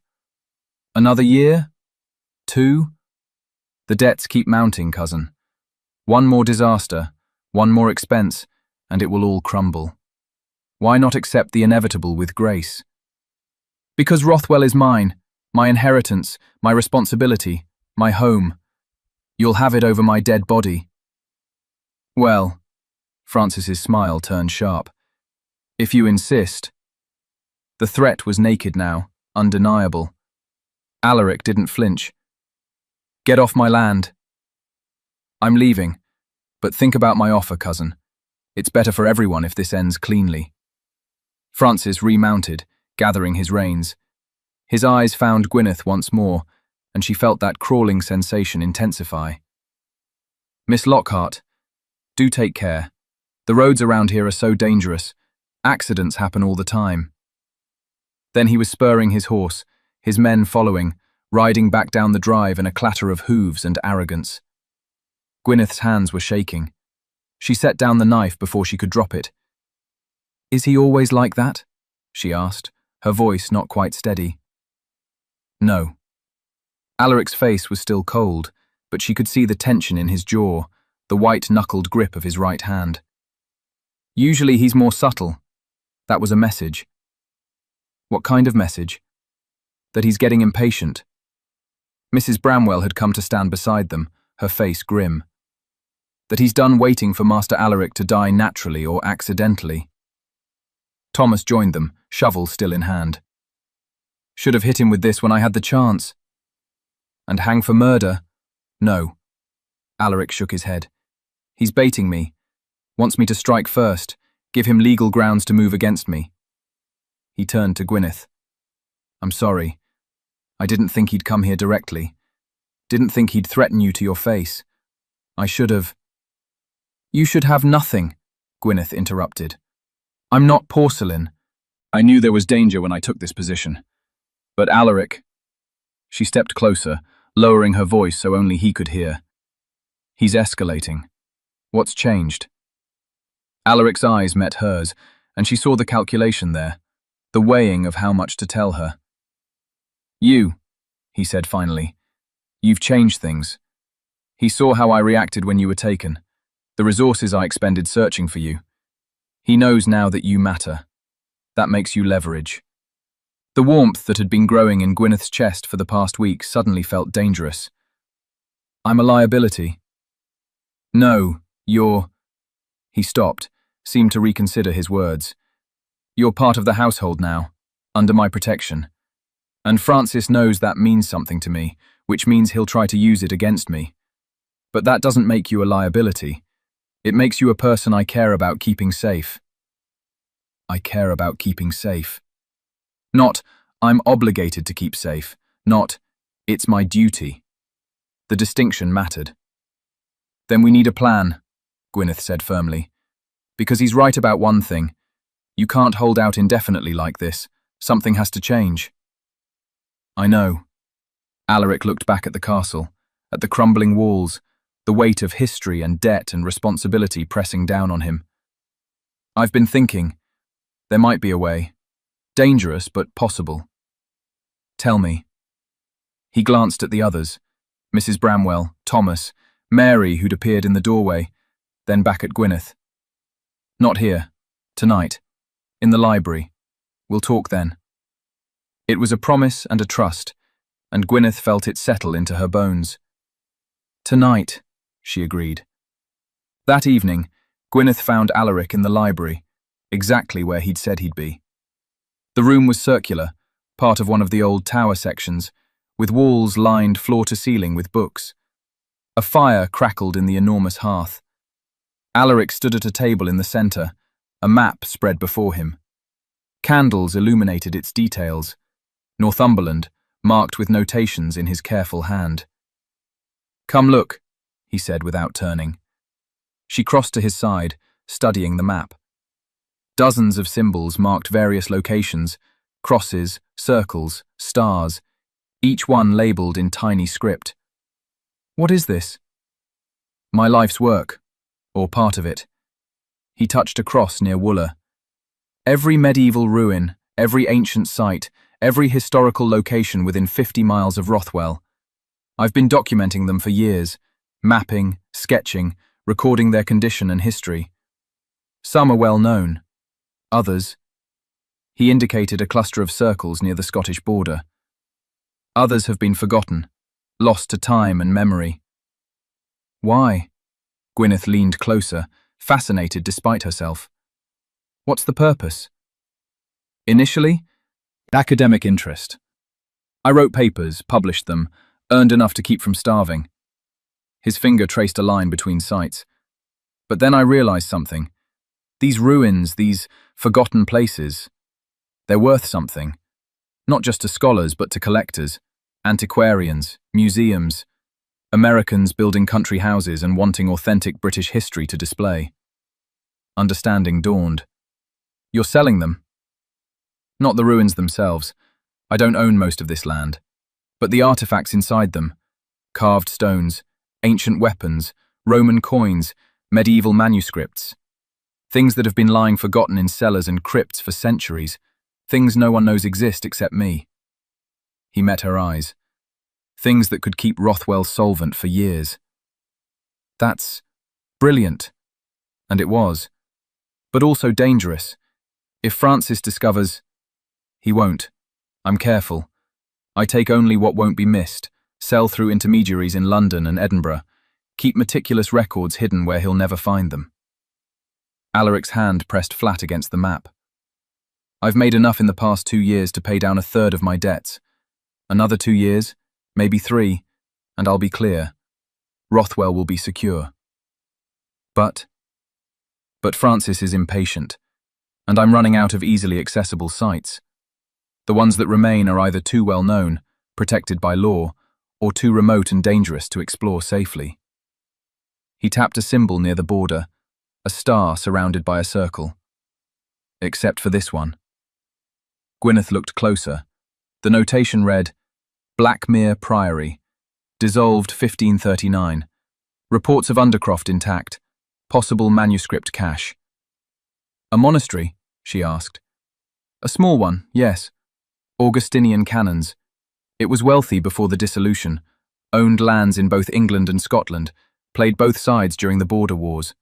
Speaker 1: Another year? 2? The debts keep mounting, cousin. One more disaster, one more expense, and it will all crumble. Why not accept the inevitable with grace? Because Rothwell is mine, my inheritance, my responsibility, my home. You'll have it over my dead body. Well, Francis's smile turned sharp. If you insist. The threat was naked now, undeniable. Alaric didn't flinch. Get off my land. I'm leaving, but think about my offer, cousin. It's better for everyone if this ends cleanly. Francis remounted, gathering his reins. His eyes found Gwyneth once more, and she felt that crawling sensation intensify. Miss Lockhart, do take care. The roads around here are so dangerous. Accidents happen all the time. Then he was spurring his horse, his men following, riding back down the drive in a clatter of hooves and arrogance. Gwyneth's hands were shaking. She set down the knife before she could drop it. Is he always like that? She asked, her voice not quite steady. No. Alaric's face was still cold, but she could see the tension in his jaw, the white-knuckled grip of his right hand. Usually he's more subtle. That was a message. What kind of message? That he's getting impatient. Mrs. Bramwell had come to stand beside them, her face grim. That he's done waiting for Master Alaric to die naturally or accidentally. Thomas joined them, shovel still in hand. Should have hit him with this when I had the chance. And hang for murder? No. Alaric shook his head. He's baiting me. Wants me to strike first, give him legal grounds to move against me. He turned to Gwyneth. I'm sorry. I didn't think he'd come here directly. Didn't think he'd threaten you to your face. I should have. You should have nothing, Gwyneth interrupted. I'm not porcelain. I knew there was danger when I took this position. But Alaric. She stepped closer, lowering her voice so only he could hear. He's escalating. What's changed? Alaric's eyes met hers, and she saw the calculation there, the weighing of how much to tell her. You, he said finally. You've changed things. He saw how I reacted when you were taken, the resources I expended searching for you. He knows now that you matter. That makes you leverage. The warmth that had been growing in Gwyneth's chest for the past week suddenly felt dangerous. I'm a liability. No, you're... He stopped, seemed to reconsider his words. You're part of the household now, under my protection. And Francis knows that means something to me, which means he'll try to use it against me. But that doesn't make you a liability. It makes you a person I care about keeping safe. I care about keeping safe. Not, I'm obligated to keep safe. Not, it's my duty. The distinction mattered. Then we need a plan, Gwyneth said firmly. Because he's right about one thing. You can't hold out indefinitely like this. Something has to change. I know. Alaric looked back at the castle, at the crumbling walls, the weight of history and debt and responsibility pressing down on him. I've been thinking. There might be a way. Dangerous, but possible. Tell me. He glanced at the others, Mrs. Bramwell, Thomas, Mary, who'd appeared in the doorway, then back at Gwyneth. Not here. Tonight. In the library. We'll talk then. It was a promise and a trust, and Gwyneth felt it settle into her bones. Tonight, she agreed. That evening, Gwyneth found Alaric in the library, exactly where he'd said he'd be. The room was circular, part of one of the old tower sections, with walls lined floor to ceiling with books. A fire crackled in the enormous hearth. Alaric stood at a table in the centre, a map spread before him. Candles illuminated its details, Northumberland marked with notations in his careful hand. Come look, he said without turning. She crossed to his side, studying the map. Dozens of symbols marked various locations, crosses, circles, stars, each one labelled in tiny script. What is this? My life's work, or part of it. He touched a cross near Wooler. Every medieval ruin, every ancient site, every historical location within 50 miles of Rothwell. I've been documenting them for years, mapping, sketching, recording their condition and history. Some are well known. Others. He indicated a cluster of circles near the Scottish border. Others have been forgotten, lost to time and memory. Why? Gwyneth leaned closer, fascinated despite herself. What's the purpose? Initially, academic interest. I wrote papers, published them, earned enough to keep from starving. His finger traced a line between sites. But then I realized something. These ruins, these forgotten places, they're worth something. Not just to scholars, but to collectors, antiquarians, museums, Americans building country houses and wanting authentic British history to display. Understanding dawned. You're selling them? Not the ruins themselves. I don't own most of this land. But the artifacts inside them. Carved stones, ancient weapons, Roman coins, medieval manuscripts. Things that have been lying forgotten in cellars and crypts for centuries. Things no one knows exist except me. He met her eyes. Things that could keep Rothwell solvent for years. That's brilliant. And it was. But also dangerous. If Francis discovers... He won't. I'm careful. I take only what won't be missed, sell through intermediaries in London and Edinburgh. Keep meticulous records hidden where he'll never find them. Alaric's hand pressed flat against the map. I've made enough in the past 2 years to pay down a third of my debts. Another 2 years, maybe 3, and I'll be clear. Rothwell will be secure. But Francis is impatient, and I'm running out of easily accessible sites. The ones that remain are either too well known, protected by law, or too remote and dangerous to explore safely. He tapped a symbol near the border, a star surrounded by a circle. Except for this one. Gwyneth looked closer. The notation read, Blackmere Priory, dissolved 1539. Reports of Undercroft intact. Possible manuscript cache. A monastery? She asked. A small one, yes. Augustinian canons. It was wealthy before the dissolution, owned lands in both England and Scotland, played both sides during the border wars.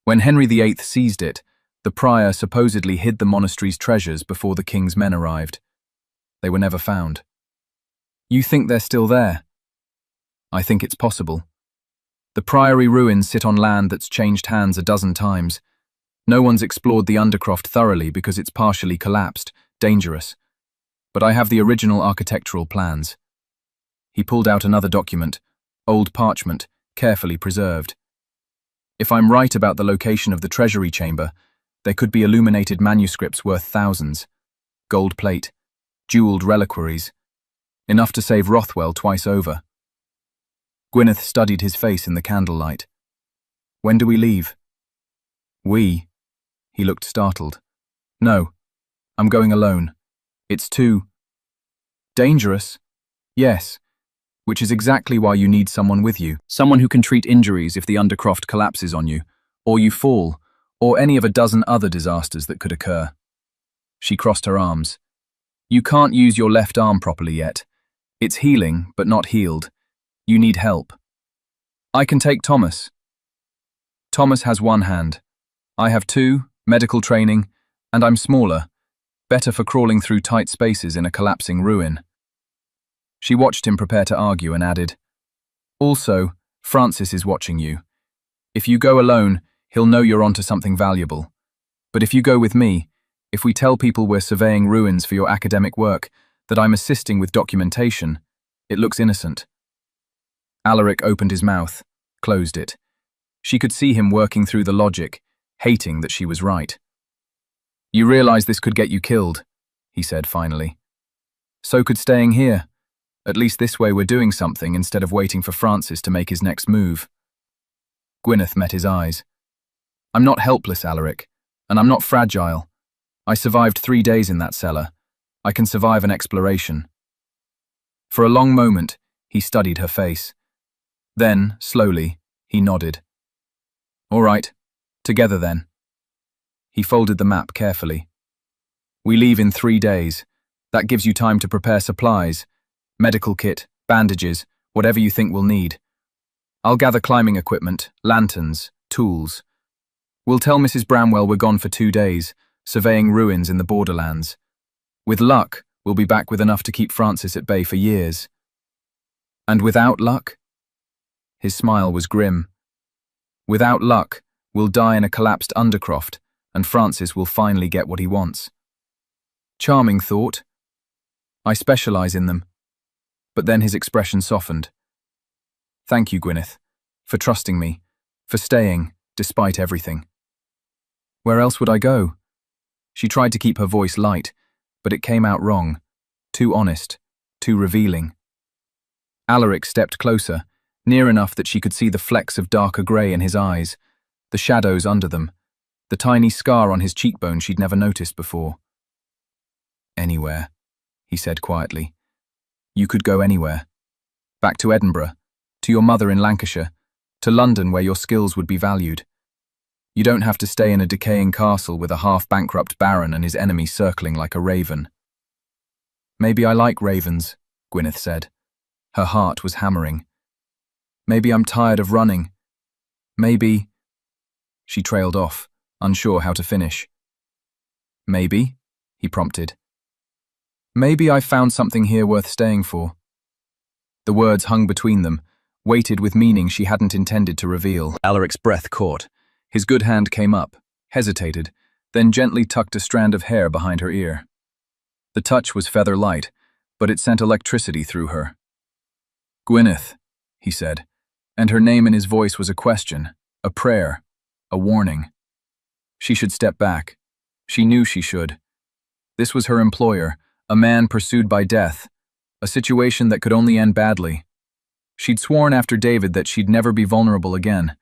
Speaker 1: When Henry VIII seized it, the prior supposedly hid the monastery's treasures before the king's men arrived. They were never found. You think they're still there? I think it's possible. The priory ruins sit on land that's changed hands a dozen times. No one's explored the Undercroft thoroughly because it's partially collapsed, dangerous. But I have the original architectural plans. He pulled out another document, old parchment, carefully preserved. If I'm right about the location of the treasury chamber, there could be illuminated manuscripts worth thousands. Gold plate, jeweled reliquaries. Enough to save Rothwell twice over. Gwyneth studied his face in the candlelight. When do we leave? We? He looked startled. No, I'm going alone. It's too dangerous. Yes, which is exactly why you need someone with you. Someone who can treat injuries if the Undercroft collapses on you, or you fall, or any of a dozen other disasters that could occur. She crossed her arms. You can't use your left arm properly yet. It's healing, but not healed. You need help. I can take Thomas. Thomas has one hand. I have 2, medical training, and I'm smaller, better for crawling through tight spaces in a collapsing ruin. She watched him prepare to argue and added, Also, Francis is watching you. If you go alone, he'll know you're onto something valuable. But if you go with me, if we tell people we're surveying ruins for your academic work, that I'm assisting with documentation, it looks innocent. Alaric opened his mouth, closed it. She could see him working through the logic, hating that she was right. You realize this could get you killed, he said finally. So could staying here. At least this way we're doing something instead of waiting for Francis to make his next move. Gwyneth met his eyes. I'm not helpless, Alaric, and I'm not fragile. I survived 3 days in that cellar. I can survive an exploration. For a long moment, he studied her face. Then, slowly, he nodded. All right, together then. He folded the map carefully. We leave in 3 days. That gives you time to prepare supplies, medical kit, bandages, whatever you think we'll need. I'll gather climbing equipment, lanterns, tools. We'll tell Mrs. Bramwell we're gone for 2 days, surveying ruins in the borderlands. With luck, we'll be back with enough to keep Francis at bay for years. And without luck? His smile was grim. Without luck, we'll die in a collapsed Undercroft, and Francis will finally get what he wants. Charming thought. I specialize in them. But then his expression softened. Thank you, Gwyneth, for trusting me, for staying, despite everything. Where else would I go? She tried to keep her voice light, but it came out wrong, too honest, too revealing. Alaric stepped closer, near enough that she could see the flecks of darker grey in his eyes, the shadows under them, the tiny scar on his cheekbone she'd never noticed before. Anywhere, he said quietly. You could go anywhere. Back to Edinburgh, to your mother in Lancashire, to London where your skills would be valued. You don't have to stay in a decaying castle with a half-bankrupt baron and his enemies circling like a raven. Maybe I like ravens, Gwyneth said. Her heart was hammering. Maybe I'm tired of running. Maybe... She trailed off, unsure how to finish. Maybe, he prompted. Maybe I've found something here worth staying for. The words hung between them, weighted with meaning she hadn't intended to reveal. Alaric's breath caught. His good hand came up, hesitated, then gently tucked a strand of hair behind her ear. The touch was feather light, but it sent electricity through her. "Gwyneth," he said, and her name in his voice was a question, a prayer, a warning. She should step back. She knew she should. This was her employer, a man pursued by death, a situation that could only end badly. She'd sworn after David that she'd never be vulnerable again,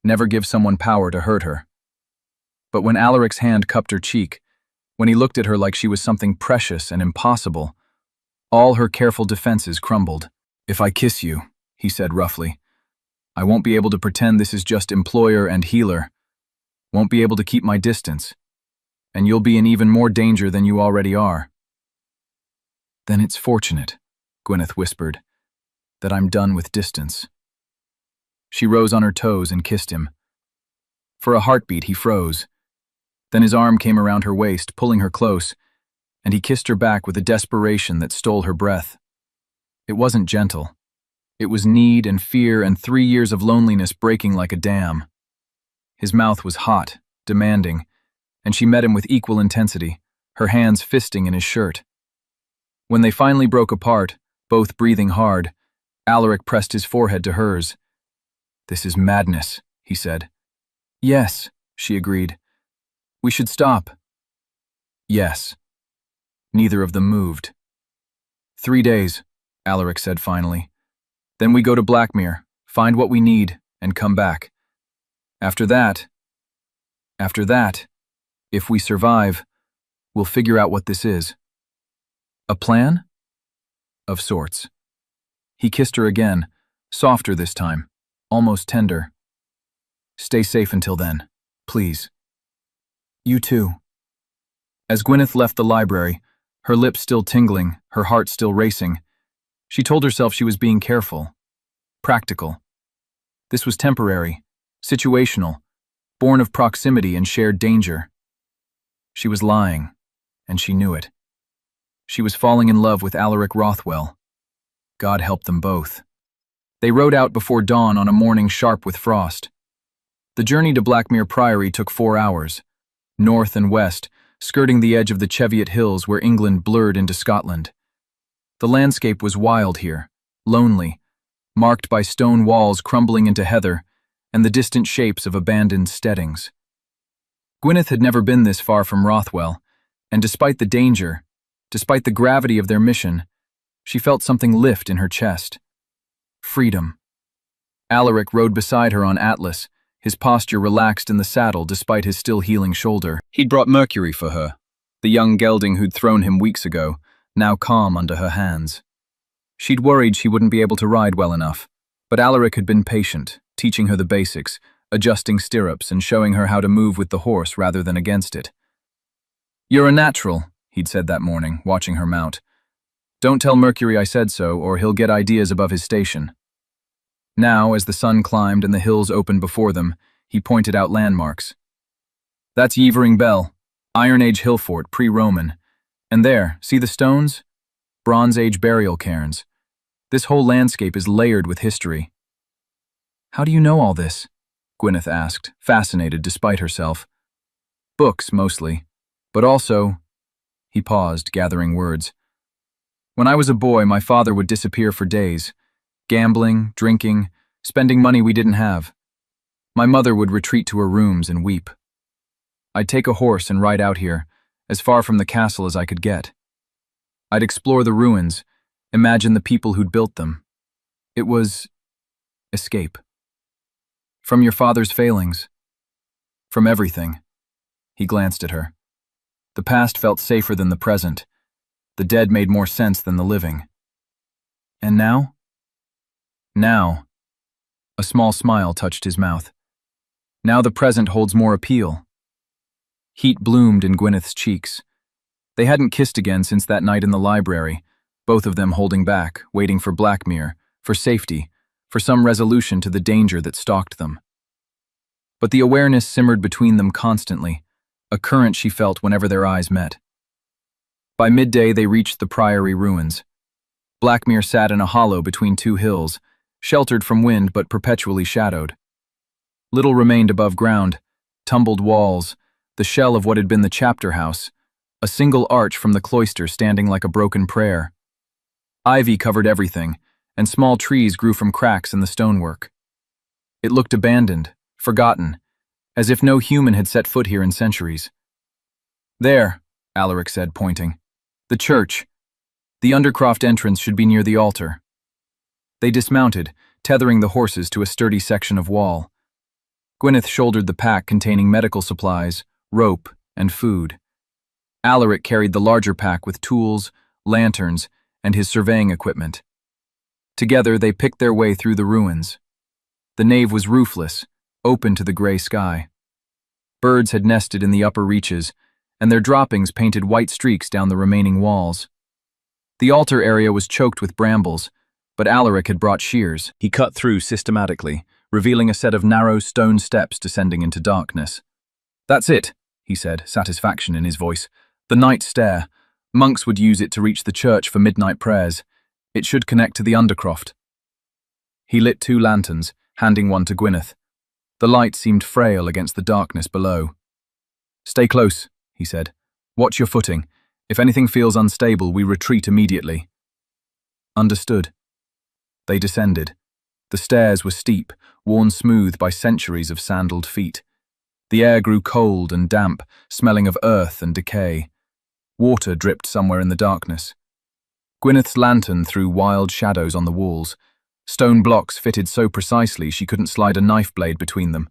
Speaker 1: never give someone power to hurt her. But when Alaric's hand cupped her cheek, when he looked at her like she was something precious and impossible, all her careful defenses crumbled. "If I kiss you," he said roughly, "I won't be able to pretend this is just employer and healer. Won't be able to keep my distance. And you'll be in even more danger than you already are." "Then it's fortunate," Gwyneth whispered, "that I'm done with distance." She rose on her toes and kissed him. For a heartbeat, he froze. Then his arm came around her waist, pulling her close, and he kissed her back with a desperation that stole her breath. It wasn't gentle. It was need and fear and 3 years of loneliness breaking like a dam. His mouth was hot, demanding, and she met him with equal intensity, her hands fisting in his shirt. When they finally broke apart, both breathing hard, Alaric pressed his forehead to hers. "This is madness," he said. "Yes," she agreed. "We should stop." "Yes." Neither of them moved. 3 days, Alaric said finally. "Then we go to Blackmere, find what we need, and come back. After that, if we survive, we'll figure out what this is." "A plan?" "Of sorts." He kissed her again, softer this time, almost tender. "Stay safe until then, please." "You too." As Gwyneth left the library, her lips still tingling, her heart still racing, she told herself she was being careful, practical. This was temporary, situational, born of proximity and shared danger. She was lying, and she knew it. She was falling in love with Alaric Rothwell. God help them both. They rode out before dawn on a morning sharp with frost. The journey to Blackmere Priory took 4 hours, north and west, skirting the edge of the Cheviot Hills where England blurred into Scotland. The landscape was wild here, lonely, marked by stone walls crumbling into heather and the distant shapes of abandoned steadings. Gwyneth had never been this far from Rothwell, and despite the danger, despite the gravity of their mission, she felt something lift in her chest. Freedom. Alaric rode beside her on Atlas, his posture relaxed in the saddle despite his still healing shoulder. He'd brought Mercury for her, the young gelding who'd thrown him weeks ago, now calm under her hands. She'd worried she wouldn't be able to ride well enough, but Alaric had been patient, teaching her the basics, adjusting stirrups and showing her how to move with the horse rather than against it. "You're a natural," he'd said that morning, watching her mount. "Don't tell Mercury I said so, or he'll get ideas above his station." Now, as the sun climbed and the hills opened before them, he pointed out landmarks. "That's Yevering Bell, Iron Age hill fort, pre-Roman. And there, see the stones? Bronze Age burial cairns. This whole landscape is layered with history." "How do you know all this?" Gwyneth asked, fascinated despite herself. "Books, mostly. But also—" He paused, gathering words. "When I was a boy, my father would disappear for days. Gambling, drinking, spending money we didn't have. My mother would retreat to her rooms and weep. I'd take a horse and ride out here, as far from the castle as I could get. I'd explore the ruins, imagine the people who'd built them. It was escape. From your father's failings. From everything." He glanced at her. The past felt safer than the present. The dead made more sense than the living. "And now?" "Now." A small smile touched his mouth. "Now the present holds more appeal." Heat bloomed in Gwyneth's cheeks. They hadn't kissed again since that night in the library, both of them holding back, waiting for Blackmere, for safety, for some resolution to the danger that stalked them. But the awareness simmered between them constantly, a current she felt whenever their eyes met. By midday they reached the Priory ruins. Blackmere sat in a hollow between 2 hills, sheltered from wind but perpetually shadowed. Little remained above ground: tumbled walls, the shell of what had been the chapter house, a single arch from the cloister standing like a broken prayer. Ivy covered everything, and small trees grew from cracks in the stonework. It looked abandoned, forgotten, as if no human had set foot here in centuries. "There," Alaric said, pointing. "The church. The undercroft entrance should be near the altar." They dismounted, tethering the horses to a sturdy section of wall. Gwyneth shouldered the pack containing medical supplies, rope, and food. Alaric carried the larger pack with tools, lanterns, and his surveying equipment. Together they picked their way through the ruins. The nave was roofless, open to the gray sky. Birds had nested in the upper reaches, and their droppings painted white streaks down the remaining walls. The altar area was choked with brambles, but Alaric had brought shears. He cut through systematically, revealing a set of narrow stone steps descending into darkness. "That's it," he said, satisfaction in his voice. "The night stair. Monks would use it to reach the church for midnight prayers. It should connect to the undercroft." He lit 2 lanterns, handing one to Gwyneth. The light seemed frail against the darkness below. "Stay close," he said. "Watch your footing. If anything feels unstable, we retreat immediately." Understood. They descended. The stairs were steep, worn smooth by centuries of sandaled feet. The air grew cold and damp, smelling of earth and decay. Water dripped somewhere in the darkness. Gwyneth's lantern threw wild shadows on the walls. Stone blocks fitted so precisely she couldn't slide a knife blade between them.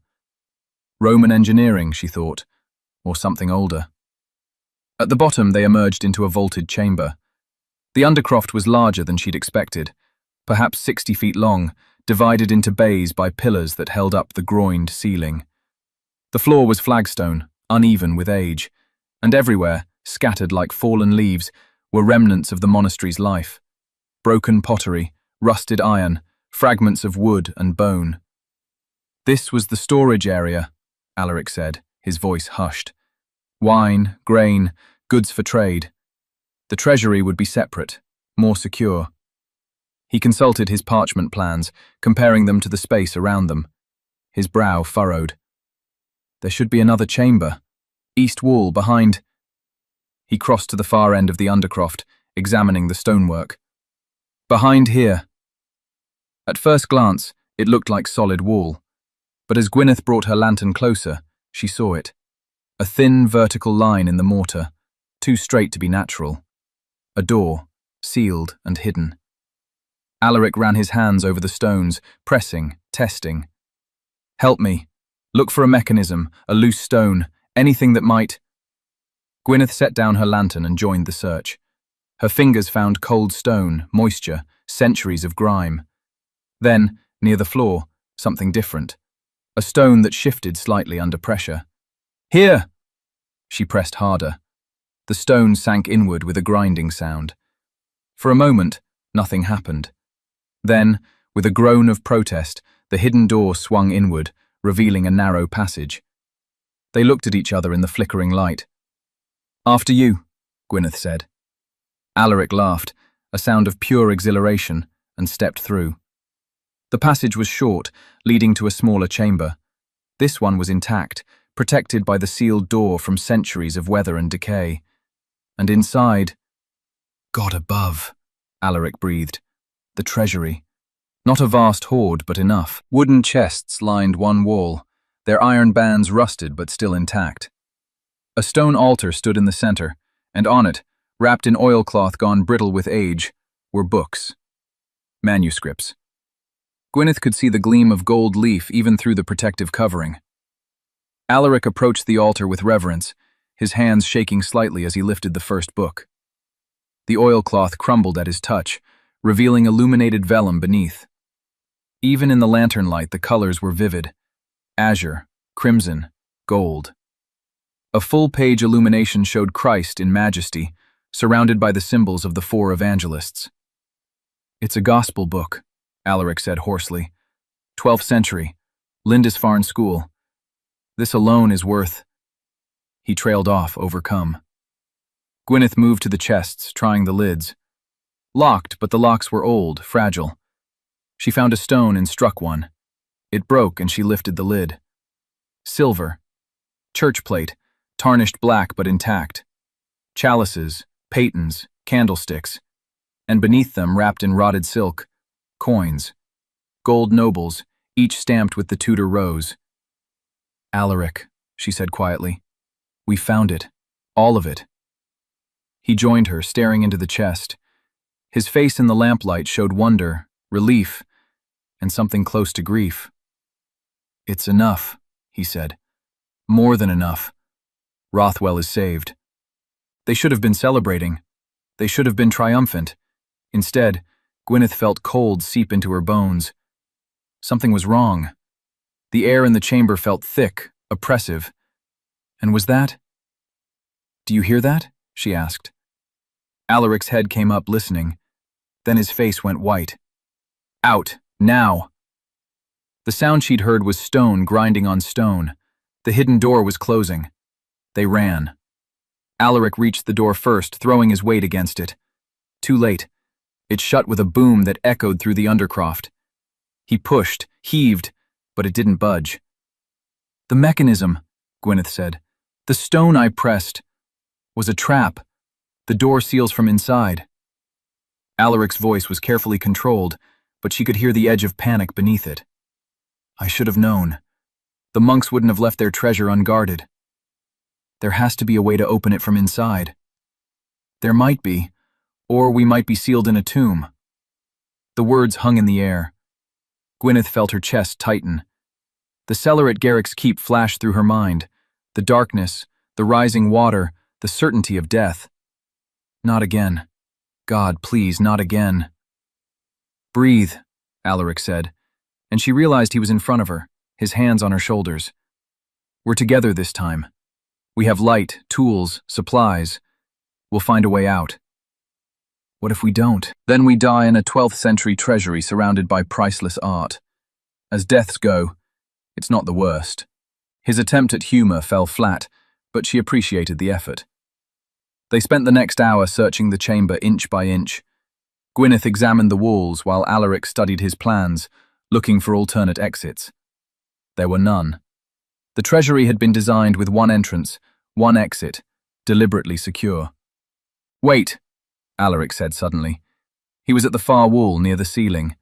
Speaker 1: Roman engineering, she thought, or something older. At the bottom they emerged into a vaulted chamber. The undercroft was larger than she'd expected, perhaps 60 feet long, divided into bays by pillars that held up the groined ceiling. The floor was flagstone, uneven with age, and everywhere, scattered like fallen leaves, were remnants of the monastery's life. Broken pottery, rusted iron, fragments of wood and bone. "This was the storage area," Alaric said, his voice hushed. "Wine, grain, goods for trade. The treasury would be separate, more secure." He consulted his parchment plans, comparing them to the space around them. His brow furrowed. "There should be another chamber. East wall, behind—" He crossed to the far end of the undercroft, examining the stonework. "Behind here." At first glance, it looked like solid wall, but as Gwyneth brought her lantern closer, she saw it. A thin, vertical line in the mortar, too straight to be natural. A door, sealed and hidden. Alaric ran his hands over the stones, pressing, testing. "Help me. Look for a mechanism, a loose stone, anything that might—" Gwyneth set down her lantern and joined the search. Her fingers found cold stone, moisture, centuries of grime. Then, near the floor, something different. A stone that shifted slightly under pressure. "Here!" She pressed harder. The stone sank inward with a grinding sound. For a moment, nothing happened. Then, with a groan of protest, the hidden door swung inward, revealing a narrow passage. They looked at each other in the flickering light. "After you," Gwyneth said. Alaric laughed, a sound of pure exhilaration, and stepped through. The passage was short, leading to a smaller chamber. This one was intact, protected by the sealed door from centuries of weather and decay. And inside— "God above," Alaric breathed. The treasury. Not a vast hoard, but enough. Wooden chests lined one wall, their iron bands rusted but still intact. A stone altar stood in the center, and on it, wrapped in oilcloth gone brittle with age, were books. Manuscripts. Gwyneth could see the gleam of gold leaf even through the protective covering. Alaric approached the altar with reverence, his hands shaking slightly as he lifted the first book. The oilcloth crumbled at his touch, revealing illuminated vellum beneath. Even in the lantern light, the colors were vivid: azure, crimson, gold. A full-page illumination showed Christ in majesty, surrounded by the symbols of the 4 evangelists. "It's a gospel book," Alaric said hoarsely. 12th century, Lindisfarne School. This alone is worth— He trailed off, overcome. Gwyneth moved to the chests, trying the lids. Locked, but the locks were old, fragile. She found a stone and struck one. It broke and she lifted the lid. Silver. Church plate, tarnished black but intact. Chalices, patens, candlesticks. And beneath them, wrapped in rotted silk, coins. Gold nobles, each stamped with the Tudor rose. "Alaric," she said quietly. "We found it. All of it." He joined her, staring into the chest. His face in the lamplight showed wonder, relief, and something close to grief. "It's enough," he said. "More than enough. Rothwell is saved." They should have been celebrating. They should have been triumphant. Instead, Gwyneth felt cold seep into her bones. Something was wrong. The air in the chamber felt thick, oppressive. And was that? "Do you hear that?" she asked. Alaric's head came up, listening. Then his face went white. "Out, now!" The sound she'd heard was stone grinding on stone. The hidden door was closing. They ran. Alaric reached the door first, throwing his weight against it. Too late. It shut with a boom that echoed through the undercroft. He pushed, heaved, but it didn't budge. "The mechanism," Gwyneth said. "The stone I pressed was a trap. The door seals from inside." Alaric's voice was carefully controlled, but she could hear the edge of panic beneath it. "I should have known. The monks wouldn't have left their treasure unguarded. There has to be a way to open it from inside. There might be, or we might be sealed in a tomb." The words hung in the air. Gwyneth felt her chest tighten. The cellar at Garrick's Keep flashed through her mind. The darkness, the rising water, the certainty of death. Not again. God, please, not again. "Breathe," Alaric said, and she realized he was in front of her, his hands on her shoulders. "We're together this time. We have light, tools, supplies. We'll find a way out." "What if we don't? Then we die in a 12th century treasury surrounded by priceless art. As deaths go, it's not the worst." His attempt at humor fell flat, but she appreciated the effort. They spent the next hour searching the chamber inch by inch. Gwyneth examined the walls while Alaric studied his plans, looking for alternate exits. There were none. The treasury had been designed with one entrance, one exit, deliberately secure. "Wait," Alaric said suddenly. He was at the far wall near the ceiling.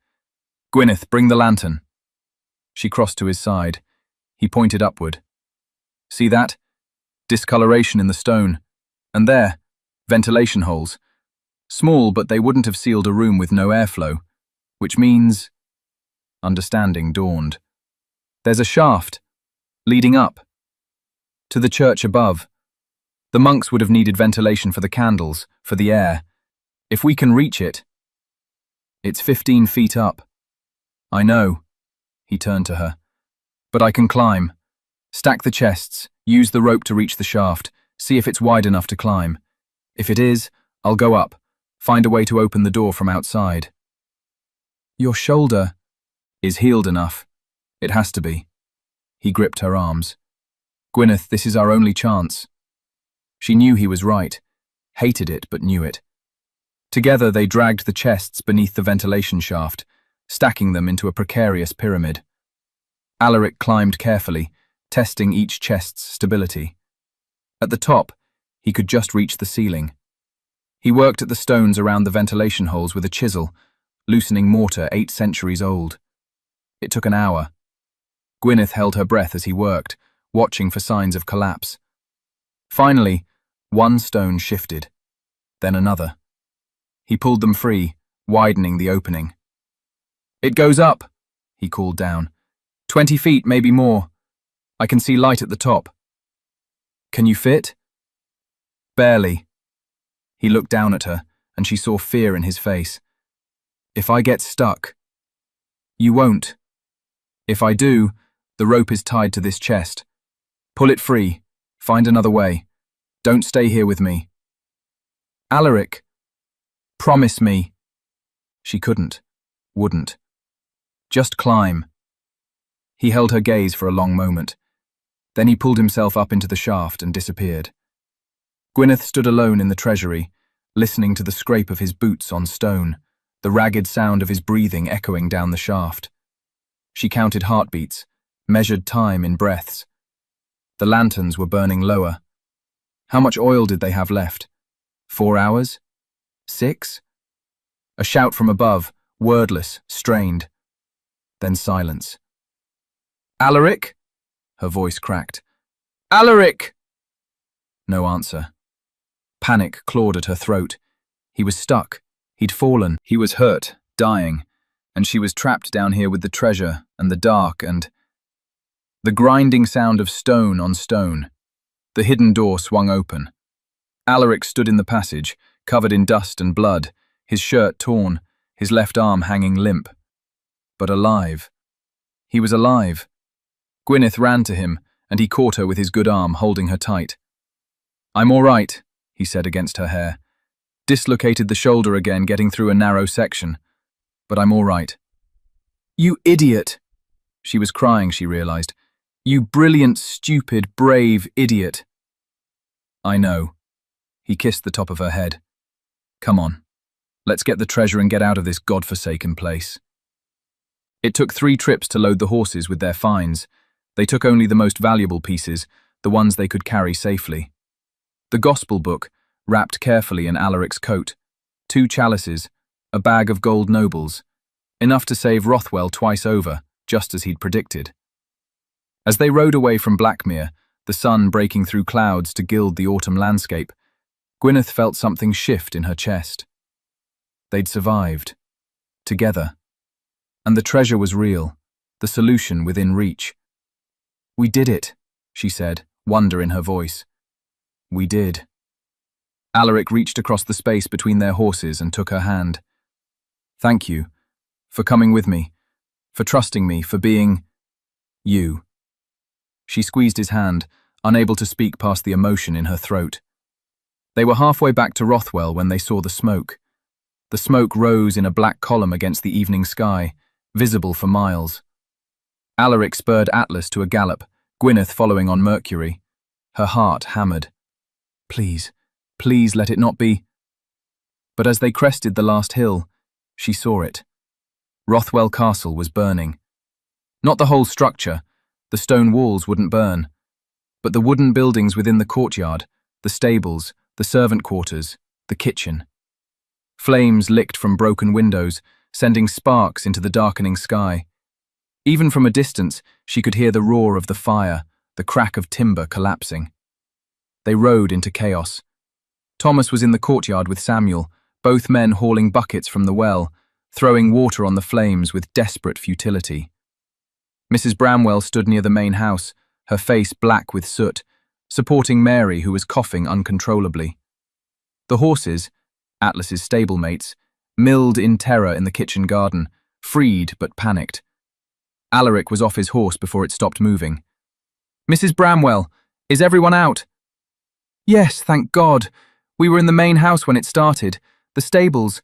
Speaker 1: "Gwyneth, bring the lantern." She crossed to his side. He pointed upward. "See that? Discoloration in the stone. And there, ventilation holes. Small, but they wouldn't have sealed a room with no airflow. Which means..." Understanding dawned. "There's a shaft, leading up. To the church above. The monks would have needed ventilation for the candles, for the air. If we can reach it..." "It's 15 feet up." "I know." He turned to her. "But I can climb. Stack the chests, use the rope to reach the shaft, see if it's wide enough to climb. If it is, I'll go up, find a way to open the door from outside." "Your shoulder..." "Is healed enough. It has to be." He gripped her arms. "Gwyneth, this is our only chance." She knew he was right, hated it but knew it. Together they dragged the chests beneath the ventilation shaft, stacking them into a precarious pyramid. Alaric climbed carefully, testing each chest's stability. At the top, he could just reach the ceiling. He worked at the stones around the ventilation holes with a chisel, loosening mortar 8 centuries old. It took an hour. Gwyneth held her breath as he worked, watching for signs of collapse. Finally, one stone shifted, then another. He pulled them free, widening the opening. "It goes up," he called down. 20 feet, maybe more. I can see light at the top." "Can you fit?" "Barely." He looked down at her, and she saw fear in his face. "If I get stuck..." "You won't. If I do, the rope is tied to this chest. Pull it free. Find another way. Don't stay here with me." "Alaric, promise me." She couldn't, wouldn't. "Just climb." He held her gaze for a long moment. Then he pulled himself up into the shaft and disappeared. Gwyneth stood alone in the treasury, listening to the scrape of his boots on stone, the ragged sound of his breathing echoing down the shaft. She counted heartbeats, measured time in breaths. The lanterns were burning lower. How much oil did they have left? 4 hours? 6? A shout from above, wordless, strained. Then silence. "Alaric?" Her voice cracked. "Alaric!" No answer. Panic clawed at her throat. He was stuck. He'd fallen. He was hurt, dying, and she was trapped down here with the treasure and the dark and the grinding sound of stone on stone. The hidden door swung open. Alaric stood in the passage, covered in dust and blood, his shirt torn, his left arm hanging limp. But alive. He was alive. Gwyneth ran to him, and he caught her with his good arm, holding her tight. "I'm all right," he said against her hair. "Dislocated the shoulder again, getting through a narrow section. But I'm all right." "You idiot!" She was crying, she realized. "You brilliant, stupid, brave idiot." "I know." He kissed the top of her head. "Come on. Let's get the treasure and get out of this godforsaken place." It took 3 trips to load the horses with their finds. They took only the most valuable pieces, the ones they could carry safely. The gospel book, wrapped carefully in Alaric's coat, 2 chalices, a bag of gold nobles, enough to save Rothwell twice over, just as he'd predicted. As they rode away from Blackmere, the sun breaking through clouds to gild the autumn landscape, Gwyneth felt something shift in her chest. They'd survived. Together. And the treasure was real, the solution within reach. "We did it," she said, wonder in her voice. "We did." Alaric reached across the space between their horses and took her hand. "Thank you. For coming with me. For trusting me. For being... you." She squeezed his hand, unable to speak past the emotion in her throat. They were halfway back to Rothwell when they saw the smoke. The smoke rose in a black column against the evening sky, visible for miles. Alaric spurred Atlas to a gallop, Gwyneth following on Mercury. Her heart hammered. Please, please let it not be. But as they crested the last hill, she saw it. Rothwell Castle was burning. Not the whole structure, the stone walls wouldn't burn, but the wooden buildings within the courtyard, the stables, the servant quarters, the kitchen. Flames licked from broken windows, sending sparks into the darkening sky. Even from a distance, she could hear the roar of the fire, the crack of timber collapsing. They rode into chaos. Thomas was in the courtyard with Samuel, both men hauling buckets from the well, throwing water on the flames with desperate futility. Mrs. Bramwell stood near the main house, her face black with soot, supporting Mary, who was coughing uncontrollably. The horses, Atlas's stablemates, milled in terror in the kitchen garden, freed but panicked. Alaric was off his horse before it stopped moving. "Mrs. Bramwell, is everyone out?" "Yes, thank God. We were in the main house when it started. The stables.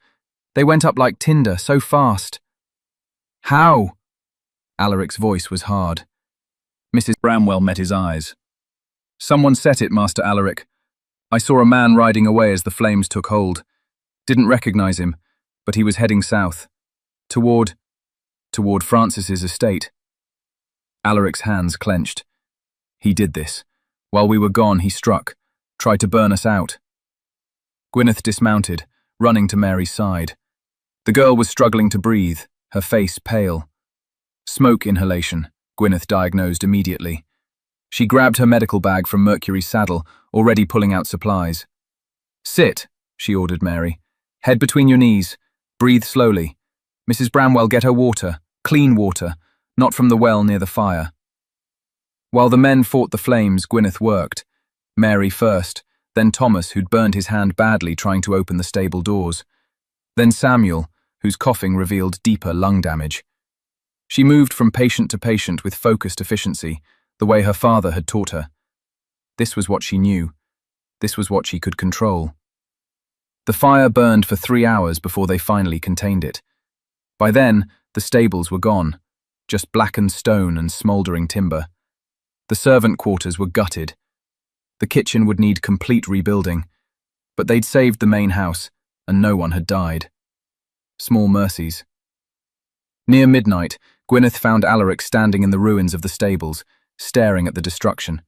Speaker 1: They went up like tinder, so fast." "How?" Alaric's voice was hard. Mrs. Bramwell met his eyes. "Someone set it, Master Alaric. I saw a man riding away as the flames took hold. Didn't recognize him, but he was heading south. Toward Francis's estate." Alaric's hands clenched. "He did this. While we were gone, he struck, tried to burn us out." Gwyneth dismounted, running to Mary's side. The girl was struggling to breathe, her face pale. Smoke inhalation, Gwyneth diagnosed immediately. She grabbed her medical bag from Mercury's saddle, already pulling out supplies. "Sit," she ordered Mary. "Head between your knees. Breathe slowly. Mrs. Bramwell, get her water, clean water, not from the well near the fire." While the men fought the flames, Gwyneth worked. Mary first, then Thomas, who'd burned his hand badly trying to open the stable doors. Then Samuel, whose coughing revealed deeper lung damage. She moved from patient to patient with focused efficiency, the way her father had taught her. This was what she knew. This was what she could control. The fire burned for 3 hours before they finally contained it. By then, the stables were gone, just blackened stone and smouldering timber. The servant quarters were gutted. The kitchen would need complete rebuilding, but they'd saved the main house, and no one had died. Small mercies. Near midnight, Gwyneth found Alaric standing in the ruins of the stables, staring at the destruction.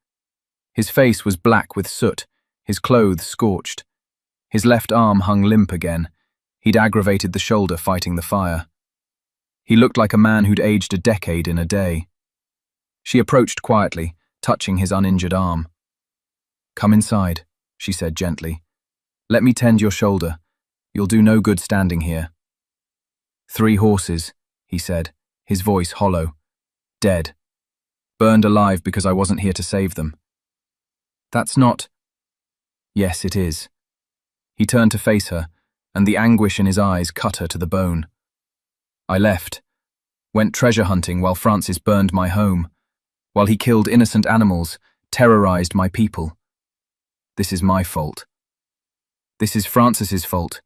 Speaker 1: His face was black with soot, his clothes scorched. His left arm hung limp again. He'd aggravated the shoulder fighting the fire. He looked like a man who'd aged a decade in a day. She approached quietly, touching his uninjured arm. "Come inside," she said gently. "Let me tend your shoulder. You'll do no good standing here." "3 horses," he said, his voice hollow. "Dead. Burned alive because I wasn't here to save them." "That's not—" "Yes, it is." He turned to face her, and the anguish in his eyes cut her to the bone. "I left. Went treasure hunting while Francis burned my home. While he killed innocent animals, terrorized my people. This is my fault. This is Francis's fault.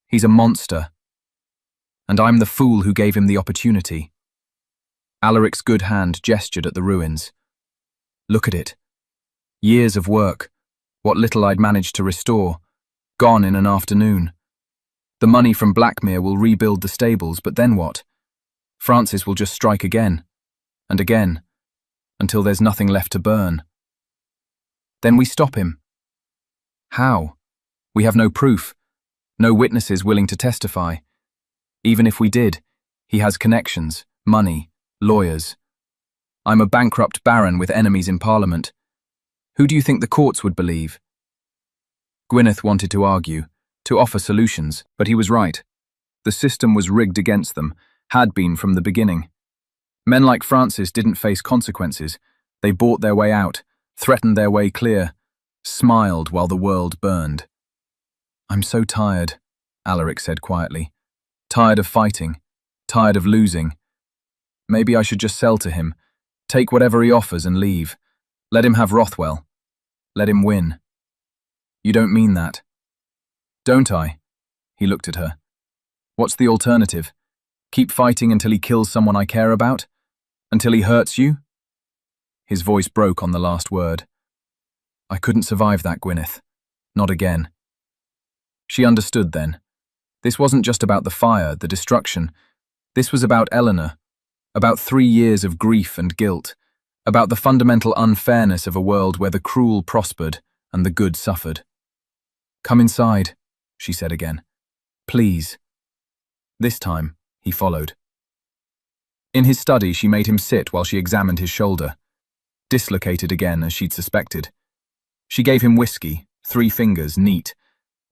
Speaker 1: He's a monster. And I'm the fool who gave him the opportunity." Alaric's good hand gestured at the ruins. "Look at it. Years of work, what little I'd managed to restore, gone in an afternoon. The money from Blackmere will rebuild the stables, but then what? Francis will just strike again, and again, until there's nothing left to burn. Then we stop him. How? We have no proof, no witnesses willing to testify. Even if we did, he has connections, money, lawyers. I'm a bankrupt baron with enemies in Parliament. Who do you think the courts would believe?" Gwyneth wanted to argue, to offer solutions, but he was right. The system was rigged against them, had been from the beginning. Men like Francis didn't face consequences. They bought their way out, threatened their way clear, smiled while the world burned. "I'm so tired," Alaric said quietly. "Tired of fighting, tired of losing. Maybe I should just sell to him, take whatever he offers and leave. Let him have Rothwell. Let him win." "You don't mean that." "Don't I?" He looked at her. "What's the alternative? Keep fighting until he kills someone I care about? Until he hurts you?" His voice broke on the last word. "I couldn't survive that, Gwyneth. Not again." She understood then. This wasn't just about the fire, the destruction. This was about Eleanor, about 3 years of grief and guilt, about the fundamental unfairness of a world where the cruel prospered and the good suffered. "Come inside," she said again. "Please." This time, he followed. In his study, she made him sit while she examined his shoulder. Dislocated again, as she'd suspected. She gave him whiskey, 3 fingers, neat,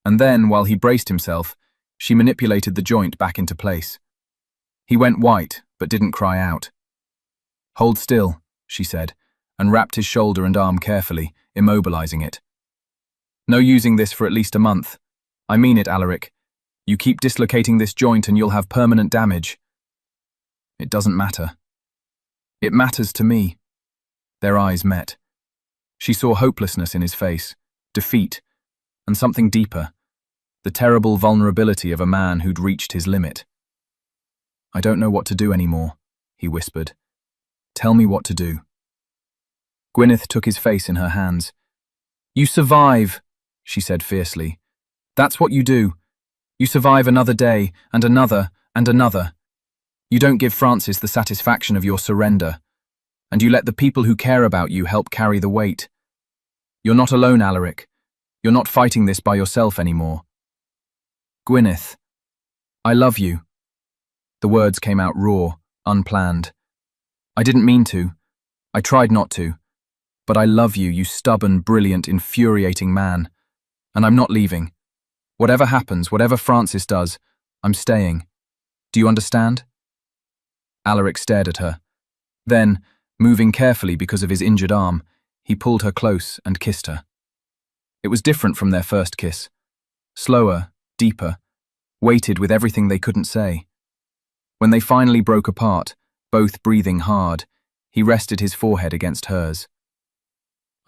Speaker 1: and then, while he braced himself, she manipulated the joint back into place. He went white, but didn't cry out. "Hold still," she said, and wrapped his shoulder and arm carefully, immobilizing it. "No using this for at least a month. I mean it, Alaric. You keep dislocating this joint and you'll have permanent damage." "It doesn't matter." "It matters to me." Their eyes met. She saw hopelessness in his face, defeat, and something deeper, the terrible vulnerability of a man who'd reached his limit. "I don't know what to do anymore," he whispered. "Tell me what to do." Gwyneth took his face in her hands. "You survive," she said fiercely. "That's what you do. You survive another day, and another, and another. You don't give Francis the satisfaction of your surrender, and you let the people who care about you help carry the weight. You're not alone, Alaric. You're not fighting this by yourself anymore." "Gwyneth, I love you." The words came out raw, unplanned. "I didn't mean to. I tried not to. But I love you, you stubborn, brilliant, infuriating man. And I'm not leaving. Whatever happens, whatever Francis does, I'm staying. Do you understand?" Alaric stared at her. Then, moving carefully because of his injured arm, he pulled her close and kissed her. It was different from their first kiss. Slower, deeper, weighted with everything they couldn't say. When they finally broke apart, both breathing hard, he rested his forehead against hers.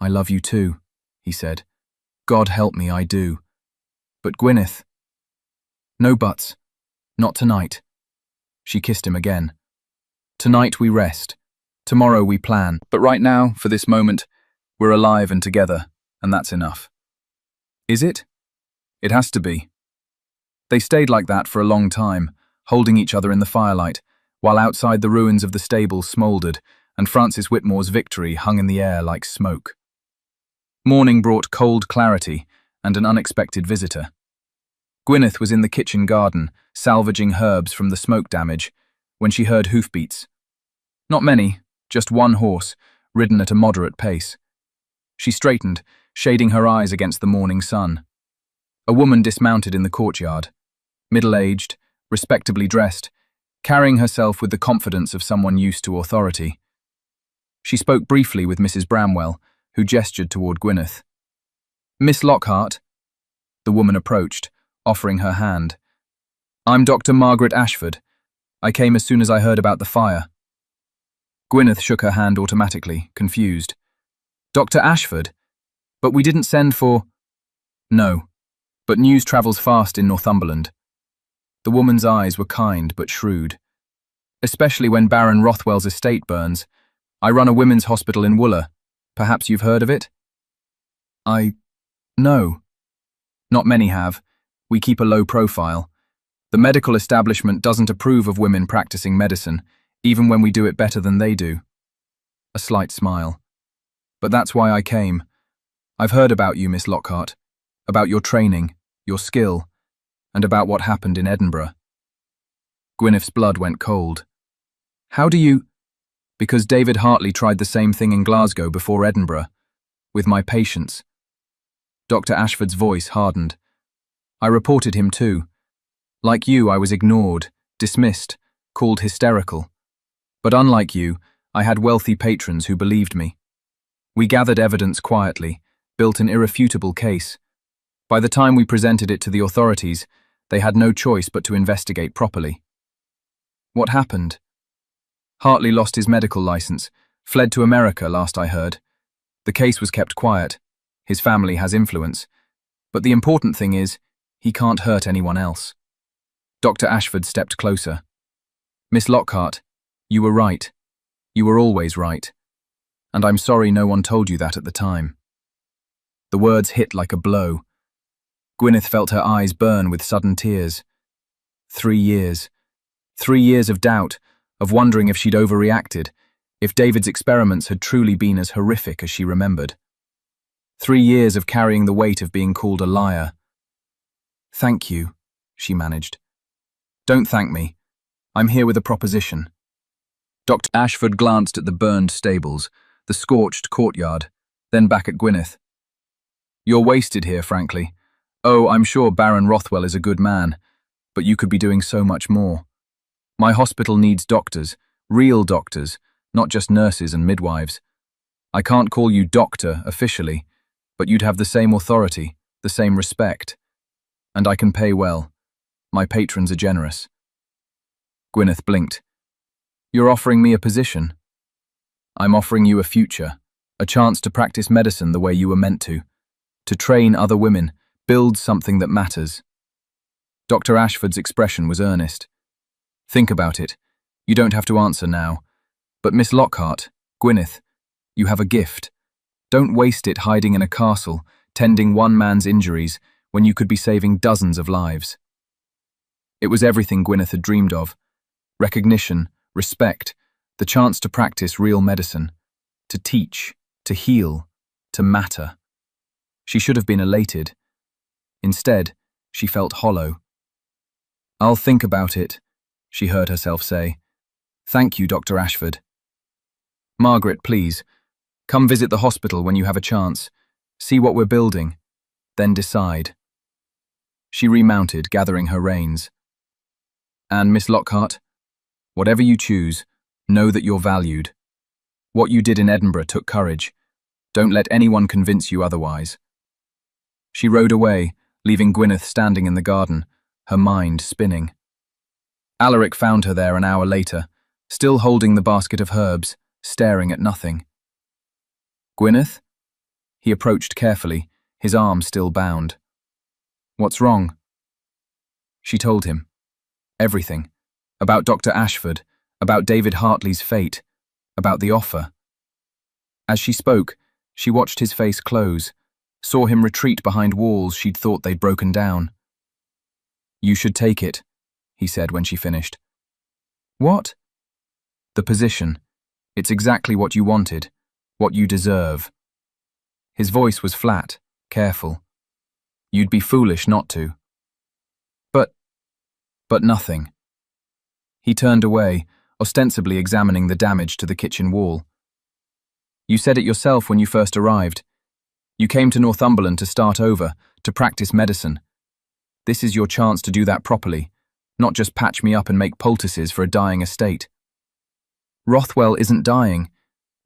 Speaker 1: "I love you too," he said. "God help me, I do. But Gwyneth—" "No buts. Not tonight." She kissed him again. "Tonight we rest. Tomorrow we plan. But right now, for this moment, we're alive and together, and that's enough." "Is it?" "It has to be." They stayed like that for a long time, holding each other in the firelight, while outside the ruins of the stable smouldered, and Francis Whitmore's victory hung in the air like smoke. Morning brought cold clarity and an unexpected visitor. Gwyneth was in the kitchen garden, salvaging herbs from the smoke damage, when she heard hoofbeats. Not many, just one horse, ridden at a moderate pace. She straightened, shading her eyes against the morning sun. A woman dismounted in the courtyard, middle-aged, respectably dressed, carrying herself with the confidence of someone used to authority. She spoke briefly with Mrs. Bramwell, who gestured toward Gwyneth. "Miss Lockhart." The woman approached, offering her hand. "I'm Dr. Margaret Ashford. I came as soon as I heard about the fire." Gwyneth shook her hand automatically, confused. "Dr. Ashford? But we didn't send for—" "No, but news travels fast in Northumberland." The woman's eyes were kind but shrewd. "Especially when Baron Rothwell's estate burns. I run a women's hospital in Wooler. Perhaps you've heard of it?" No. Not many have. We keep a low profile. The medical establishment doesn't approve of women practicing medicine, even when we do it better than they do." A slight smile. "But that's why I came. I've heard about you, Miss Lockhart, about your training, your skill, and about what happened in Edinburgh." Gwyneth's blood went cold. "How do you—" "Because David Hartley tried the same thing in Glasgow before Edinburgh, with my patients." Dr. Ashford's voice hardened. "I reported him too. Like you, I was ignored, dismissed, called hysterical. But unlike you, I had wealthy patrons who believed me. We gathered evidence quietly, built an irrefutable case. By the time we presented it to the authorities, they had no choice but to investigate properly." "What happened?" "Hartley lost his medical license, fled to America, last I heard. The case was kept quiet. His family has influence. But the important thing is, he can't hurt anyone else." Dr. Ashford stepped closer. "Miss Lockhart, you were right. You were always right. And I'm sorry no one told you that at the time." The words hit like a blow. Gwyneth felt her eyes burn with sudden tears. 3 years. 3 years of doubt, of wondering if she'd overreacted, if David's experiments had truly been as horrific as she remembered. 3 years of carrying the weight of being called a liar. "Thank you," she managed. "Don't thank me. I'm here with a proposition." Dr. Ashford glanced at the burned stables, the scorched courtyard, then back at Gwyneth. "You're wasted here, frankly. Oh, I'm sure Baron Rothwell is a good man, but you could be doing so much more. My hospital needs doctors, real doctors, not just nurses and midwives. I can't call you doctor officially, but you'd have the same authority, the same respect. And I can pay well. My patrons are generous." Gwyneth blinked. "You're offering me a position?" "I'm offering you a future, a chance to practice medicine the way you were meant to train other women, build something that matters." Dr. Ashford's expression was earnest. "Think about it. You don't have to answer now. But Miss Lockhart, Gwyneth, you have a gift. Don't waste it hiding in a castle, tending one man's injuries, when you could be saving dozens of lives." It was everything Gwyneth had dreamed of. Recognition, respect, the chance to practice real medicine, to teach, to heal, to matter. She should have been elated. Instead, she felt hollow. "I'll think about it," she heard herself say. "Thank you, Dr. Ashford. Margaret, please, come visit the hospital when you have a chance. See what we're building, then decide." She remounted, gathering her reins. "And Miss Lockhart, whatever you choose, know that you're valued. What you did in Edinburgh took courage. Don't let anyone convince you otherwise." She rode away, leaving Gwyneth standing in the garden, her mind spinning. Alaric found her there an hour later, still holding the basket of herbs, staring at nothing. "Gwyneth?" He approached carefully, his arm still bound. "What's wrong?" She told him. Everything. About Dr. Ashford, about David Hartley's fate, about the offer. As she spoke, she watched his face close, saw him retreat behind walls she'd thought they'd broken down. "You should take it," he said when she finished. What? The position. It's exactly what you wanted, what you deserve. His voice was flat, careful. You'd be foolish not to. But nothing. He turned away, ostensibly examining the damage to the kitchen wall. You said it yourself when you first arrived. You came to Northumberland to start over, to practice medicine. This is your chance to do that properly, not just patch me up and make poultices for a dying estate. Rothwell isn't dying.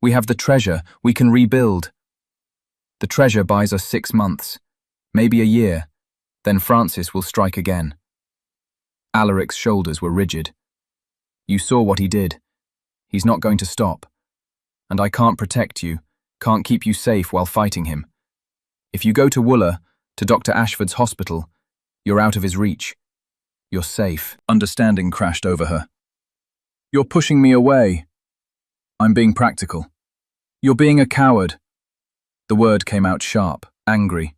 Speaker 1: We have the treasure, we can rebuild. The treasure buys us 6 months, maybe a year, then Francis will strike again. Alaric's shoulders were rigid. You saw what he did. He's not going to stop. And I can't protect you, can't keep you safe while fighting him. If you go to Wooler, to Dr. Ashford's hospital, you're out of his reach. You're safe. Understanding crashed over her. You're pushing me away. I'm being practical. You're being a coward. The word came out sharp, angry.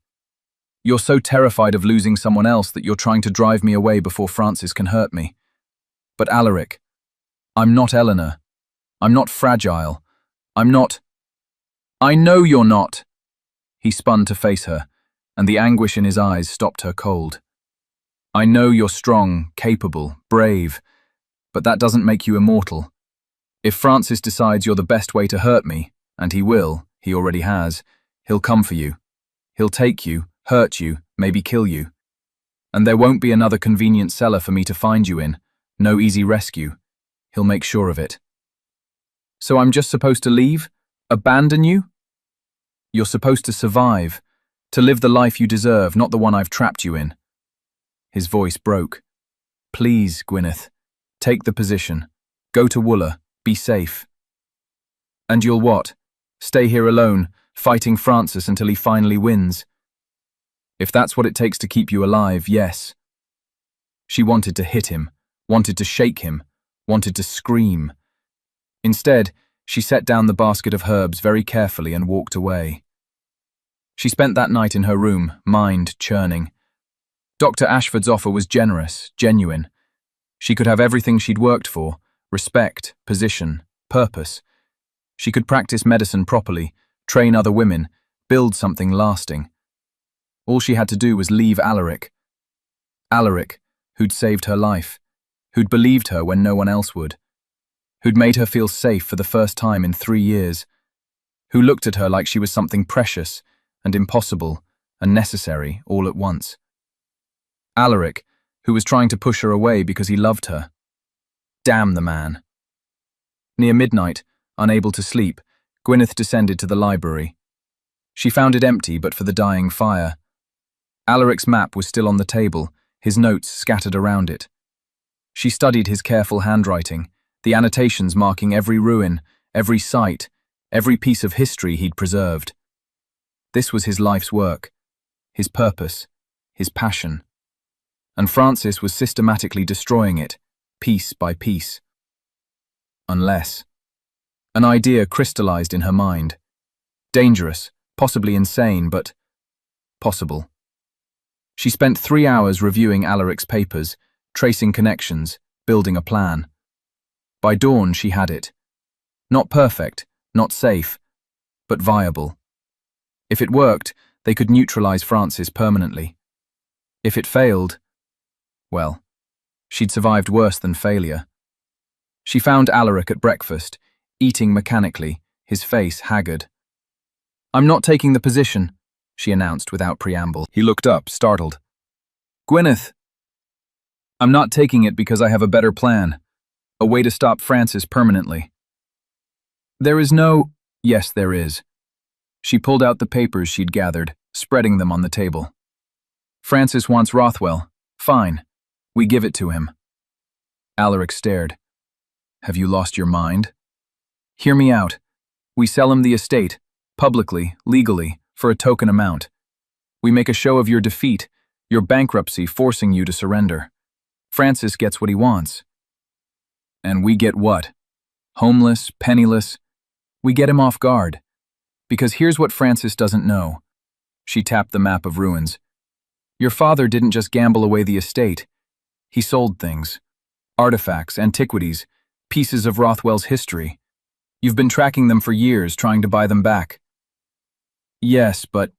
Speaker 1: You're so terrified of losing someone else that you're trying to drive me away before Francis can hurt me. But Alaric, I'm not Eleanor. I'm not fragile. I'm not... I know you're not. He spun to face her, and the anguish in his eyes stopped her cold. I know you're strong, capable, brave, but that doesn't make you immortal. If Francis decides you're the best way to hurt me, and he will, he already has, he'll come for you. He'll take you, hurt you, maybe kill you. And there won't be another convenient cellar for me to find you in, no easy rescue. He'll make sure of it. So I'm just supposed to leave? Abandon you? You're supposed to survive, to live the life you deserve, not the one I've trapped you in. His voice broke. Please, Gwyneth, take the position. Go to Wooler, be safe. And you'll what? Stay here alone, fighting Francis until he finally wins? If that's what it takes to keep you alive, yes. She wanted to hit him, wanted to shake him, wanted to scream. Instead, she set down the basket of herbs very carefully and walked away. She spent that night in her room, mind churning. Dr. Ashford's offer was generous, genuine. She could have everything she'd worked for, respect, position, purpose. She could practice medicine properly, train other women, build something lasting. All she had to do was leave Alaric. Alaric, who'd saved her life, who'd believed her when no one else would, who'd made her feel safe for the first time in 3 years, who looked at her like she was something precious and impossible and necessary all at once. Alaric, who was trying to push her away because he loved her. Damn the man. Near midnight, unable to sleep, Gwyneth descended to the library. She found it empty but for the dying fire. Alaric's map was still on the table, his notes scattered around it. She studied his careful handwriting, the annotations marking every ruin, every site, every piece of history he'd preserved. This was his life's work, his purpose, his passion. And Francis was systematically destroying it, piece by piece. Unless... An idea crystallized in her mind. Dangerous, possibly insane, but possible. She spent 3 hours reviewing Alaric's papers, tracing connections, building a plan. By dawn, she had it. Not perfect, not safe, but viable. If it worked, they could neutralize Francis permanently. If it failed, well, she'd survived worse than failure. She found Alaric at breakfast, eating mechanically, his face haggard. I'm not taking the position, she announced without preamble. He looked up, startled. Gwyneth! I'm not taking it because I have a better plan, a way to stop Francis permanently. There is no... Yes, there is. She pulled out the papers she'd gathered, spreading them on the table. Francis wants Rothwell. Fine. We give it to him. Alaric stared. Have you lost your mind? Hear me out. We sell him the estate, publicly, legally, for a token amount. We make a show of your defeat, your bankruptcy forcing you to surrender. Francis gets what he wants. And we get what? Homeless, penniless? We get him off guard. Because here's what Francis doesn't know. She tapped the map of ruins. Your father didn't just gamble away the estate. He sold things. Artifacts, antiquities, pieces of Rothwell's history. You've been tracking them for years, trying to buy them back. Yes, but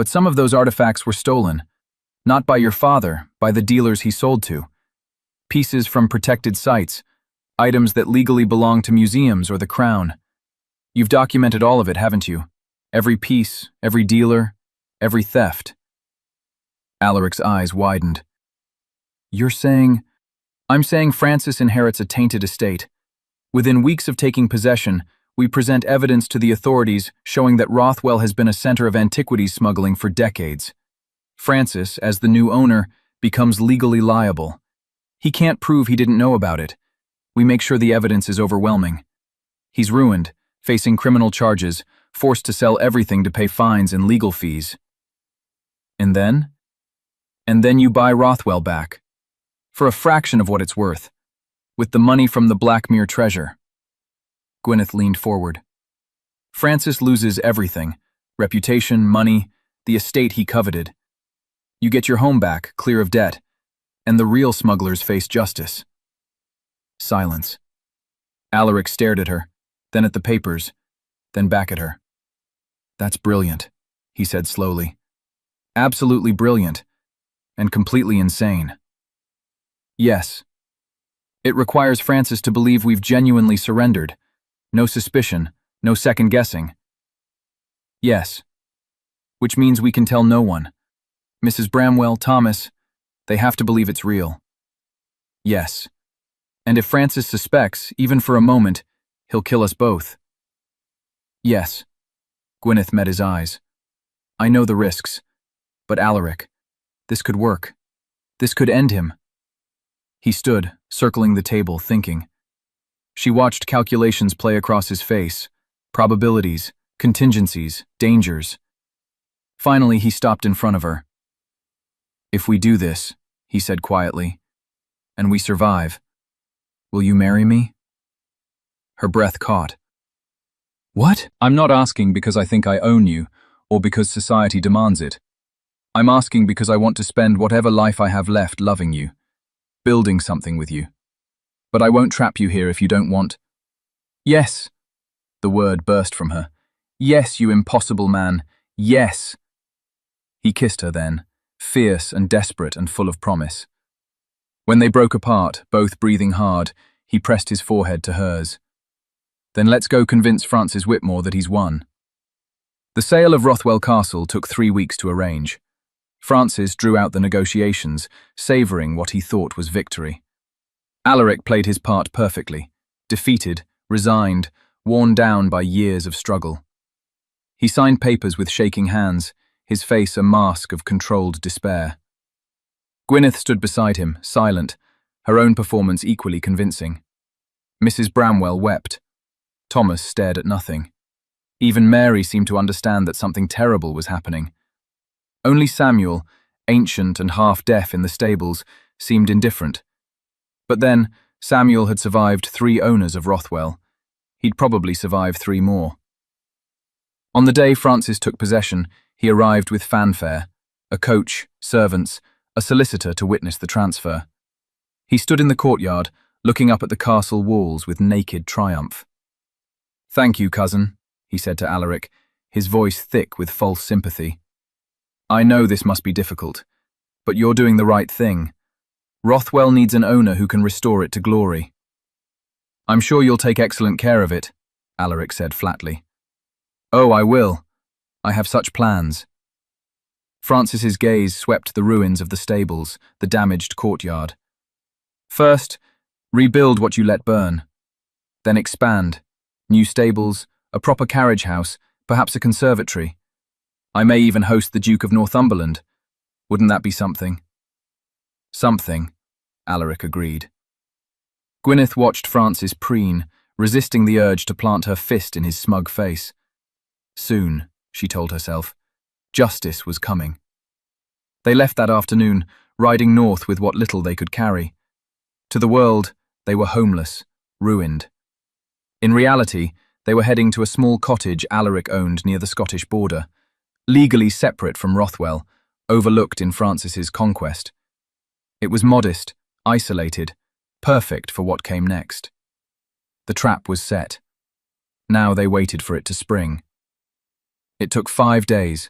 Speaker 1: some of those artifacts were stolen. Not by your father, by the dealers he sold to. Pieces from protected sites, items that legally belong to museums or the crown. You've documented all of it, haven't you? Every piece, every dealer, every theft. Alaric's eyes widened. You're saying... I'm saying Francis inherits a tainted estate. Within weeks of taking possession, we present evidence to the authorities showing that Rothwell has been a center of antiquities smuggling for decades. Francis, as the new owner, becomes legally liable. He can't prove he didn't know about it. We make sure the evidence is overwhelming. He's ruined, facing criminal charges, forced to sell everything to pay fines and legal fees. And then? And then you buy Rothwell back. For a fraction of what it's worth. With the money from the Blackmere treasure. Gwyneth leaned forward. Francis loses everything. Reputation, money, the estate he coveted. You get your home back, clear of debt. And the real smugglers face justice. Silence. Alaric stared at her, then at the papers, then back at her. That's brilliant, he said slowly. Absolutely brilliant. And completely insane. Yes. It requires Francis to believe we've genuinely surrendered. No suspicion, no second guessing. Yes. Which means we can tell no one. Mrs. Bramwell, Thomas, they have to believe it's real. Yes. And if Francis suspects, even for a moment, he'll kill us both. Yes. Gwyneth met his eyes. I know the risks. But Alaric, this could work. This could end him. He stood, circling the table, thinking. She watched calculations play across his face, probabilities, contingencies, dangers. Finally, he stopped in front of her. If we do this, he said quietly, and we survive, will you marry me? Her breath caught. What? I'm not asking because I think I own you, or because society demands it. I'm asking because I want to spend whatever life I have left loving you. Building something with you. But I won't trap you here if you don't want. Yes. The word burst from her. Yes, you impossible man. Yes. He kissed her then, fierce and desperate and full of promise. When they broke apart, both breathing hard, he pressed his forehead to hers. Then let's go convince Francis Whitmore that he's won. The sale of Rothwell Castle took 3 weeks to arrange. Francis drew out the negotiations, savouring what he thought was victory. Alaric played his part perfectly, defeated, resigned, worn down by years of struggle. He signed papers with shaking hands, his face a mask of controlled despair. Gwyneth stood beside him, silent, her own performance equally convincing. Mrs. Bramwell wept. Thomas stared at nothing. Even Mary seemed to understand that something terrible was happening. Only Samuel, ancient and half-deaf in the stables, seemed indifferent. But then, Samuel had survived 3 owners of Rothwell. He'd probably survive 3 more. On the day Francis took possession, he arrived with fanfare, a coach, servants, a solicitor to witness the transfer. He stood in the courtyard, looking up at the castle walls with naked triumph. Thank you, cousin, he said to Alaric, his voice thick with false sympathy. I know this must be difficult, but you're doing the right thing. Rothwell needs an owner who can restore it to glory. I'm sure you'll take excellent care of it, Alaric said flatly. Oh, I will. I have such plans. Francis's gaze swept the ruins of the stables, the damaged courtyard. First, rebuild what you let burn. Then expand. New stables, a proper carriage house, perhaps a conservatory. I may even host the Duke of Northumberland. Wouldn't that be something? Something, Alaric agreed. Gwyneth watched Francis preen, resisting the urge to plant her fist in his smug face. Soon, she told herself, justice was coming. They left that afternoon, riding north with what little they could carry. To the world, they were homeless, ruined. In reality, they were heading to a small cottage Alaric owned near the Scottish border, legally separate from Rothwell, overlooked in Francis's conquest. It was modest, isolated, perfect for what came next. The trap was set. Now they waited for it to spring. It took 5 days.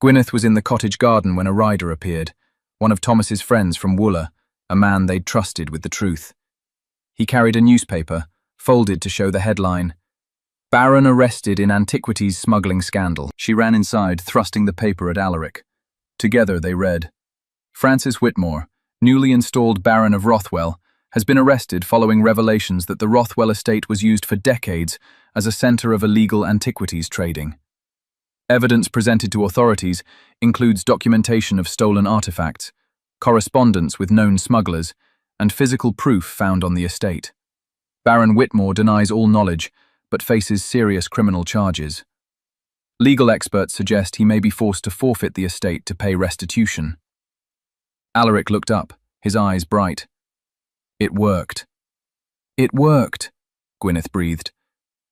Speaker 1: Gwyneth was in the cottage garden when a rider appeared, one of Thomas's friends from Wooler, a man they'd trusted with the truth. He carried a newspaper, folded to show the headline, "Baron arrested in antiquities smuggling scandal." She ran inside, thrusting the paper at Alaric. Together they read, "Francis Whitmore, newly installed Baron of Rothwell, has been arrested following revelations that the Rothwell estate was used for decades as a centre of illegal antiquities trading. Evidence presented to authorities includes documentation of stolen artifacts, correspondence with known smugglers, and physical proof found on the estate. Baron Whitmore denies all knowledge, but faces serious criminal charges. Legal experts suggest he may be forced to forfeit the estate to pay restitution." Alaric looked up, his eyes bright. "It worked." "It worked," Gwyneth breathed.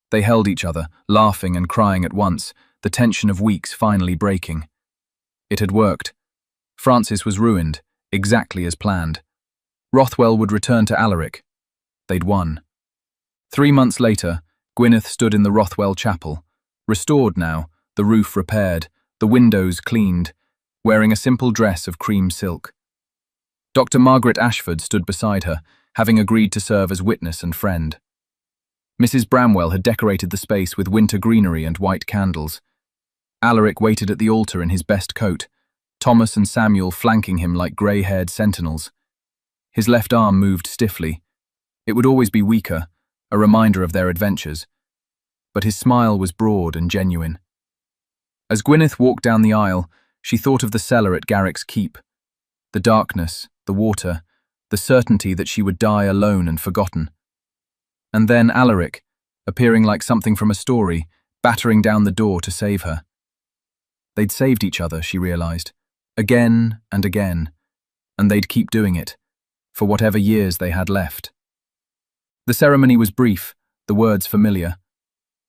Speaker 1: They held each other, laughing and crying at once, the tension of weeks finally breaking. It had worked. Francis was ruined, exactly as planned. Rothwell would return to Alaric. They'd won. 3 months later, Gwyneth stood in the Rothwell chapel, restored now, the roof repaired, the windows cleaned, wearing a simple dress of cream silk. Dr. Margaret Ashford stood beside her, having agreed to serve as witness and friend. Mrs. Bramwell had decorated the space with winter greenery and white candles. Alaric waited at the altar in his best coat, Thomas and Samuel flanking him like grey-haired sentinels. His left arm moved stiffly. It would always be weaker, a reminder of their adventures. But his smile was broad and genuine. As Gwyneth walked down the aisle, she thought of the cellar at Garrick's keep. The darkness, the water, the certainty that she would die alone and forgotten. And then Alaric, appearing like something from a story, battering down the door to save her. They'd saved each other, she realized, again and again, and they'd keep doing it, for whatever years they had left. The ceremony was brief, the words familiar.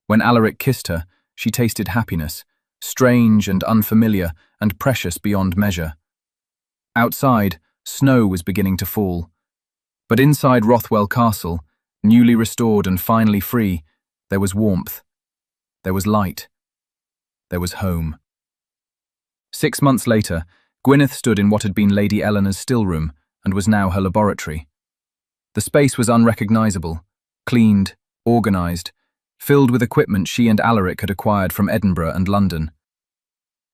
Speaker 1: When Alaric kissed her, she tasted happiness, strange and unfamiliar and precious beyond measure. Outside, snow was beginning to fall, but inside Rothwell Castle, newly restored and finally free, there was warmth, there was light, there was home. 6 months later, Gwyneth stood in what had been Lady Eleanor's stillroom and was now her laboratory. The space was unrecognizable, cleaned, organized, filled with equipment she and Alaric had acquired from Edinburgh and London.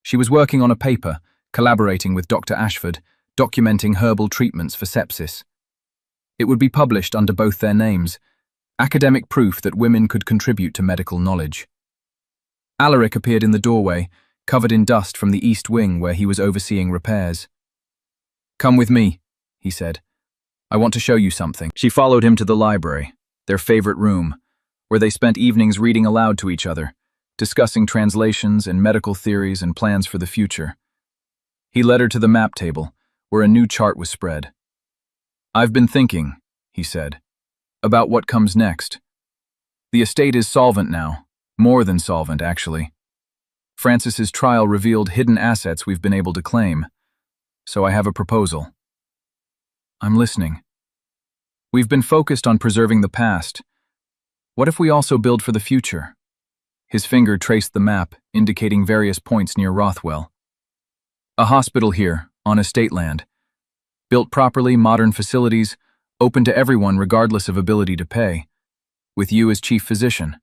Speaker 1: She was working on a paper, collaborating with Dr. Ashford, documenting herbal treatments for sepsis. It would be published under both their names, academic proof that women could contribute to medical knowledge. Alaric appeared in the doorway, covered in dust from the east wing where he was overseeing repairs. "Come with me," he said. "I want to show you something." She followed him to the library, their favorite room, where they spent evenings reading aloud to each other, discussing translations and medical theories and plans for the future. He led her to the map table, where a new chart was spread. "I've been thinking," he said, "about what comes next. The estate is solvent now, more than solvent, actually. Francis's trial revealed hidden assets we've been able to claim, so I have a proposal." "I'm listening." "We've been focused on preserving the past. What if we also build for the future?" His finger traced the map, indicating various points near Rothwell. "A hospital here, on estate land. Built properly, modern facilities, open to everyone regardless of ability to pay. With you as chief physician.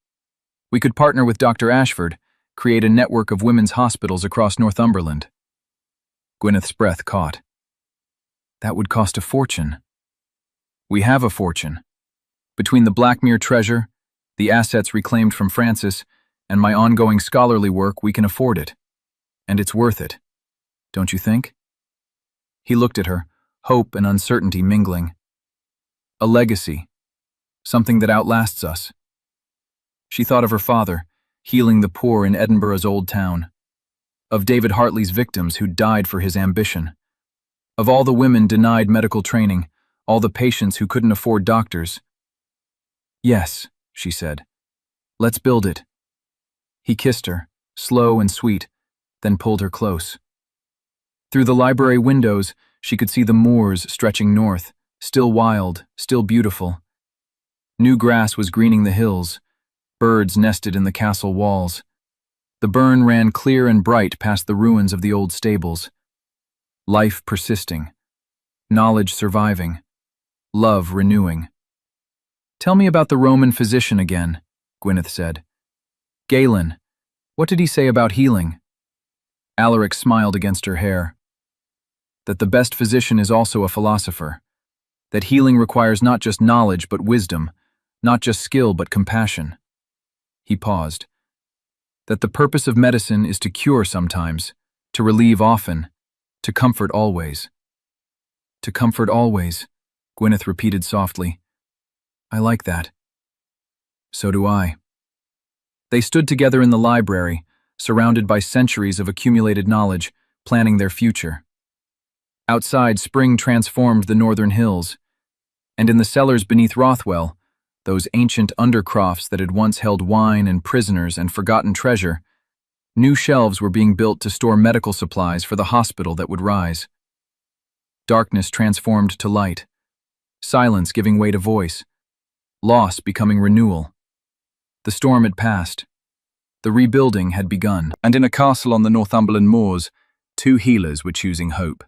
Speaker 1: We could partner with Dr. Ashford, create a network of women's hospitals across Northumberland." Gwyneth's breath caught. "That would cost a fortune." "We have a fortune. Between the Blackmere treasure, the assets reclaimed from Francis, and my ongoing scholarly work, we can afford it. And it's worth it. Don't you think?" He looked at her, hope and uncertainty mingling. "A legacy. Something that outlasts us." She thought of her father, healing the poor in Edinburgh's old town. Of David Hartley's victims who died for his ambition. Of all the women denied medical training, all the patients who couldn't afford doctors. "Yes," she said. "Let's build it." He kissed her, slow and sweet, then pulled her close. Through the library windows, she could see the moors stretching north, Still wild, still beautiful. New grass was greening the hills. Birds nested in the castle walls. The burn ran clear and bright past the ruins of the old stables. Life persisting. Knowledge surviving. Love renewing. "Tell me about the Roman physician again," Gwyneth said. "Galen, what did he say about healing?" Alaric smiled against her hair. "That the best physician is also a philosopher. That healing requires not just knowledge but wisdom, not just skill but compassion." He paused. "That the purpose of medicine is to cure sometimes, to relieve often, to comfort always." "To comfort always," Gwyneth repeated softly. "I like that." "So do I." They stood together in the library, surrounded by centuries of accumulated knowledge, planning their future. Outside, spring transformed the northern hills, and in the cellars beneath Rothwell, those ancient undercrofts that had once held wine and prisoners and forgotten treasure, new shelves were being built to store medical supplies for the hospital that would rise. Darkness transformed to light, silence giving way to voice, loss becoming renewal. The storm had passed. The rebuilding had begun, and in a castle on the Northumberland moors, two healers were choosing hope.